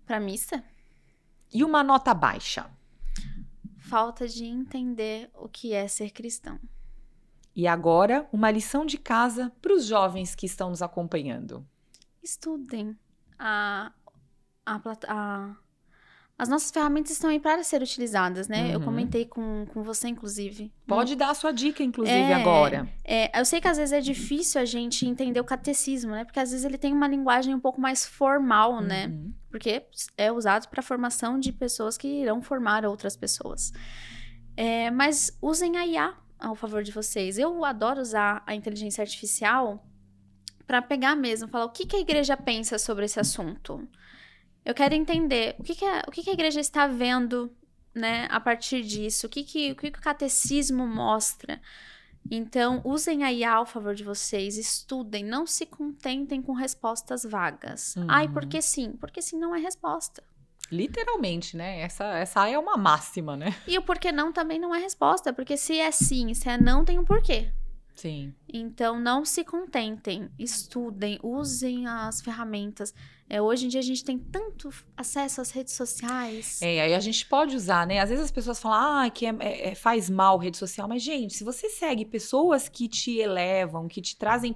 Pra missa. E uma nota baixa? Falta de entender o que é ser cristão. E agora, uma lição de casa para os jovens que estão nos acompanhando. Estudem. As nossas ferramentas estão aí para ser utilizadas, né? Uhum. Eu comentei com você, inclusive. Pode dar a sua dica, inclusive, agora. Eu sei que às vezes é difícil a gente entender o catecismo, né? Porque às vezes ele tem uma linguagem um pouco mais formal, né? Uhum. Porque é usado para a formação de pessoas que irão formar outras pessoas. Mas usem a IA ao favor de vocês. Eu adoro usar a inteligência artificial para pegar mesmo, falar o que a igreja pensa sobre esse assunto. Eu quero entender o que a igreja está vendo, né, a partir disso, o que o catecismo mostra. Então, usem a IA ao favor de vocês, estudem, não se contentem com respostas vagas. Uhum. Ai, porque sim? Porque sim não é resposta. Literalmente, né? Essa é uma máxima, né? E o porquê não também não é resposta, porque se é sim, se é não, tem um porquê. Sim. Então, não se contentem, estudem, usem as ferramentas. Hoje em dia, a gente tem tanto acesso às redes sociais. Aí a gente pode usar, né? Às vezes as pessoas falam que faz mal rede social, mas, gente, se você segue pessoas que te elevam, que te trazem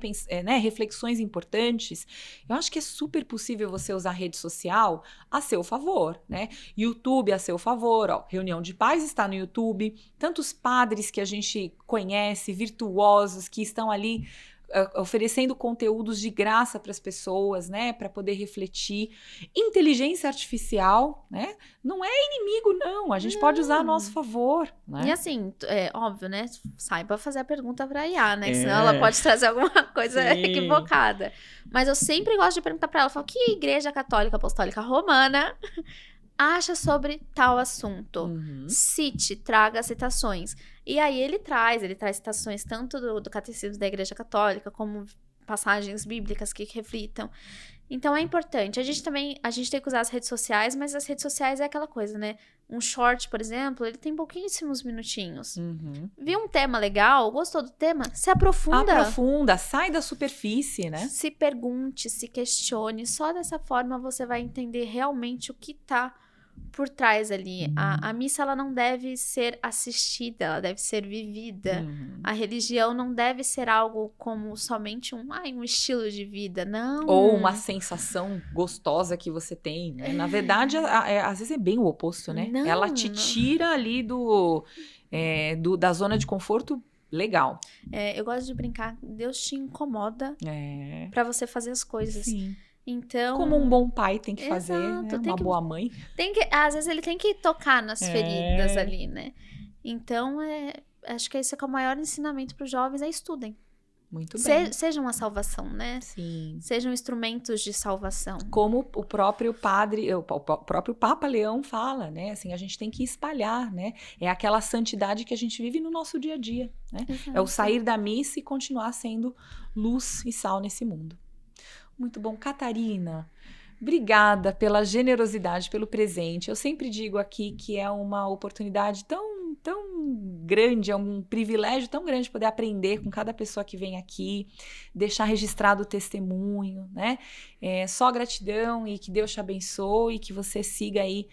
reflexões importantes, eu acho que é super possível você usar a rede social a seu favor, né? YouTube a seu favor, ó. Reunião de Pais está no YouTube, tantos padres que a gente conhece, virtuosos, que estão ali oferecendo conteúdos de graça para as pessoas, né, para poder refletir. Inteligência artificial, né, não é inimigo, não. A gente pode usar a nosso favor, né? E assim, óbvio, né, saiba fazer a pergunta para a IA, né, senão ela pode trazer alguma coisa equivocada. Mas eu sempre gosto de perguntar para ela, falo, que Igreja Católica Apostólica Romana acha sobre tal assunto? Uhum. Cite, traga citações. E aí ele traz citações tanto do Catecismo da Igreja Católica, como passagens bíblicas que reflitam. Então é importante. A gente tem que usar as redes sociais, mas as redes sociais é aquela coisa, né? Um short, por exemplo, ele tem pouquíssimos minutinhos. Uhum. Viu um tema legal, gostou do tema? Se aprofunda. Aprofunda, sai da superfície, né? Se pergunte, se questione. Só dessa forma você vai entender realmente o que tá por trás ali. A missa, ela não deve ser assistida, ela deve ser vivida. Uhum. A religião não deve ser algo como somente um estilo de vida, não. Ou uma sensação gostosa que você tem, né? Na verdade, às vezes é bem o oposto, né? Não, Ela te tira ali da zona de conforto legal. Eu gosto de brincar, Deus te incomoda pra você fazer as coisas. Sim. Então, Como um bom pai tem que fazer, Exato, né? tem Uma que- boa mãe. às vezes ele tem que tocar nas feridas ali, né? Então, acho que esse é o maior ensinamento para os jovens, estudem. Muito bem. Sejam a salvação, né? Sim. Sejam instrumentos de salvação. Como o próprio próprio Papa Leão fala, né? Assim, a gente tem que espalhar, né? É aquela santidade que a gente vive no nosso dia a dia, né? É o sair da missa e continuar sendo luz e sal nesse mundo. Muito bom. Catarina, Obrigada pela generosidade, pelo presente. Eu sempre digo aqui que é uma oportunidade tão grande, é um privilégio tão grande poder aprender com cada pessoa que vem aqui, deixar registrado o testemunho, né? Só gratidão e que Deus te abençoe e que você siga aí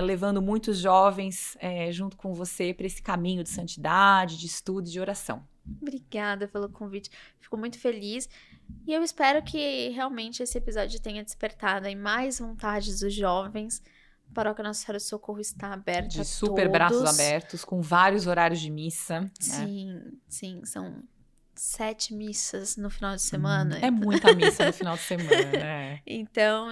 levando muitos jovens junto com você para esse caminho de santidade, de estudo e de oração. Obrigada pelo convite. Fico muito feliz. E eu espero que realmente esse episódio tenha despertado aí mais vontades dos jovens. A Paróquia Nossa Senhora do Socorro está aberta De a super todos. braços abertos, com vários horários de missa. Né? Sim. São 7 missas no final de semana. É muita missa no final de semana, né? Então...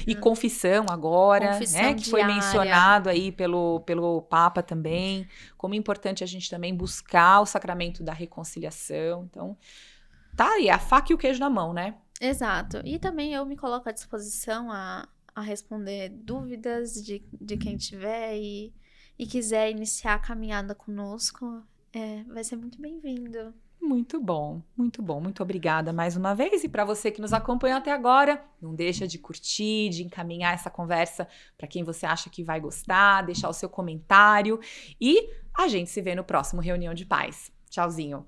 E confissão agora, Confissão né? Que foi diária. mencionado aí pelo Papa também. Como é importante a gente também buscar o sacramento da reconciliação. Então, tá aí, a faca e o queijo na mão, né? Exato. E também eu me coloco à disposição a responder dúvidas de quem tiver e quiser iniciar a caminhada conosco. Vai ser muito bem-vindo. Muito bom, muito bom. Muito obrigada mais uma vez. E para você que nos acompanhou até agora, não deixa de curtir, de encaminhar essa conversa para quem você acha que vai gostar, deixar o seu comentário. E a gente se vê no próximo Reunião de Pais. Tchauzinho.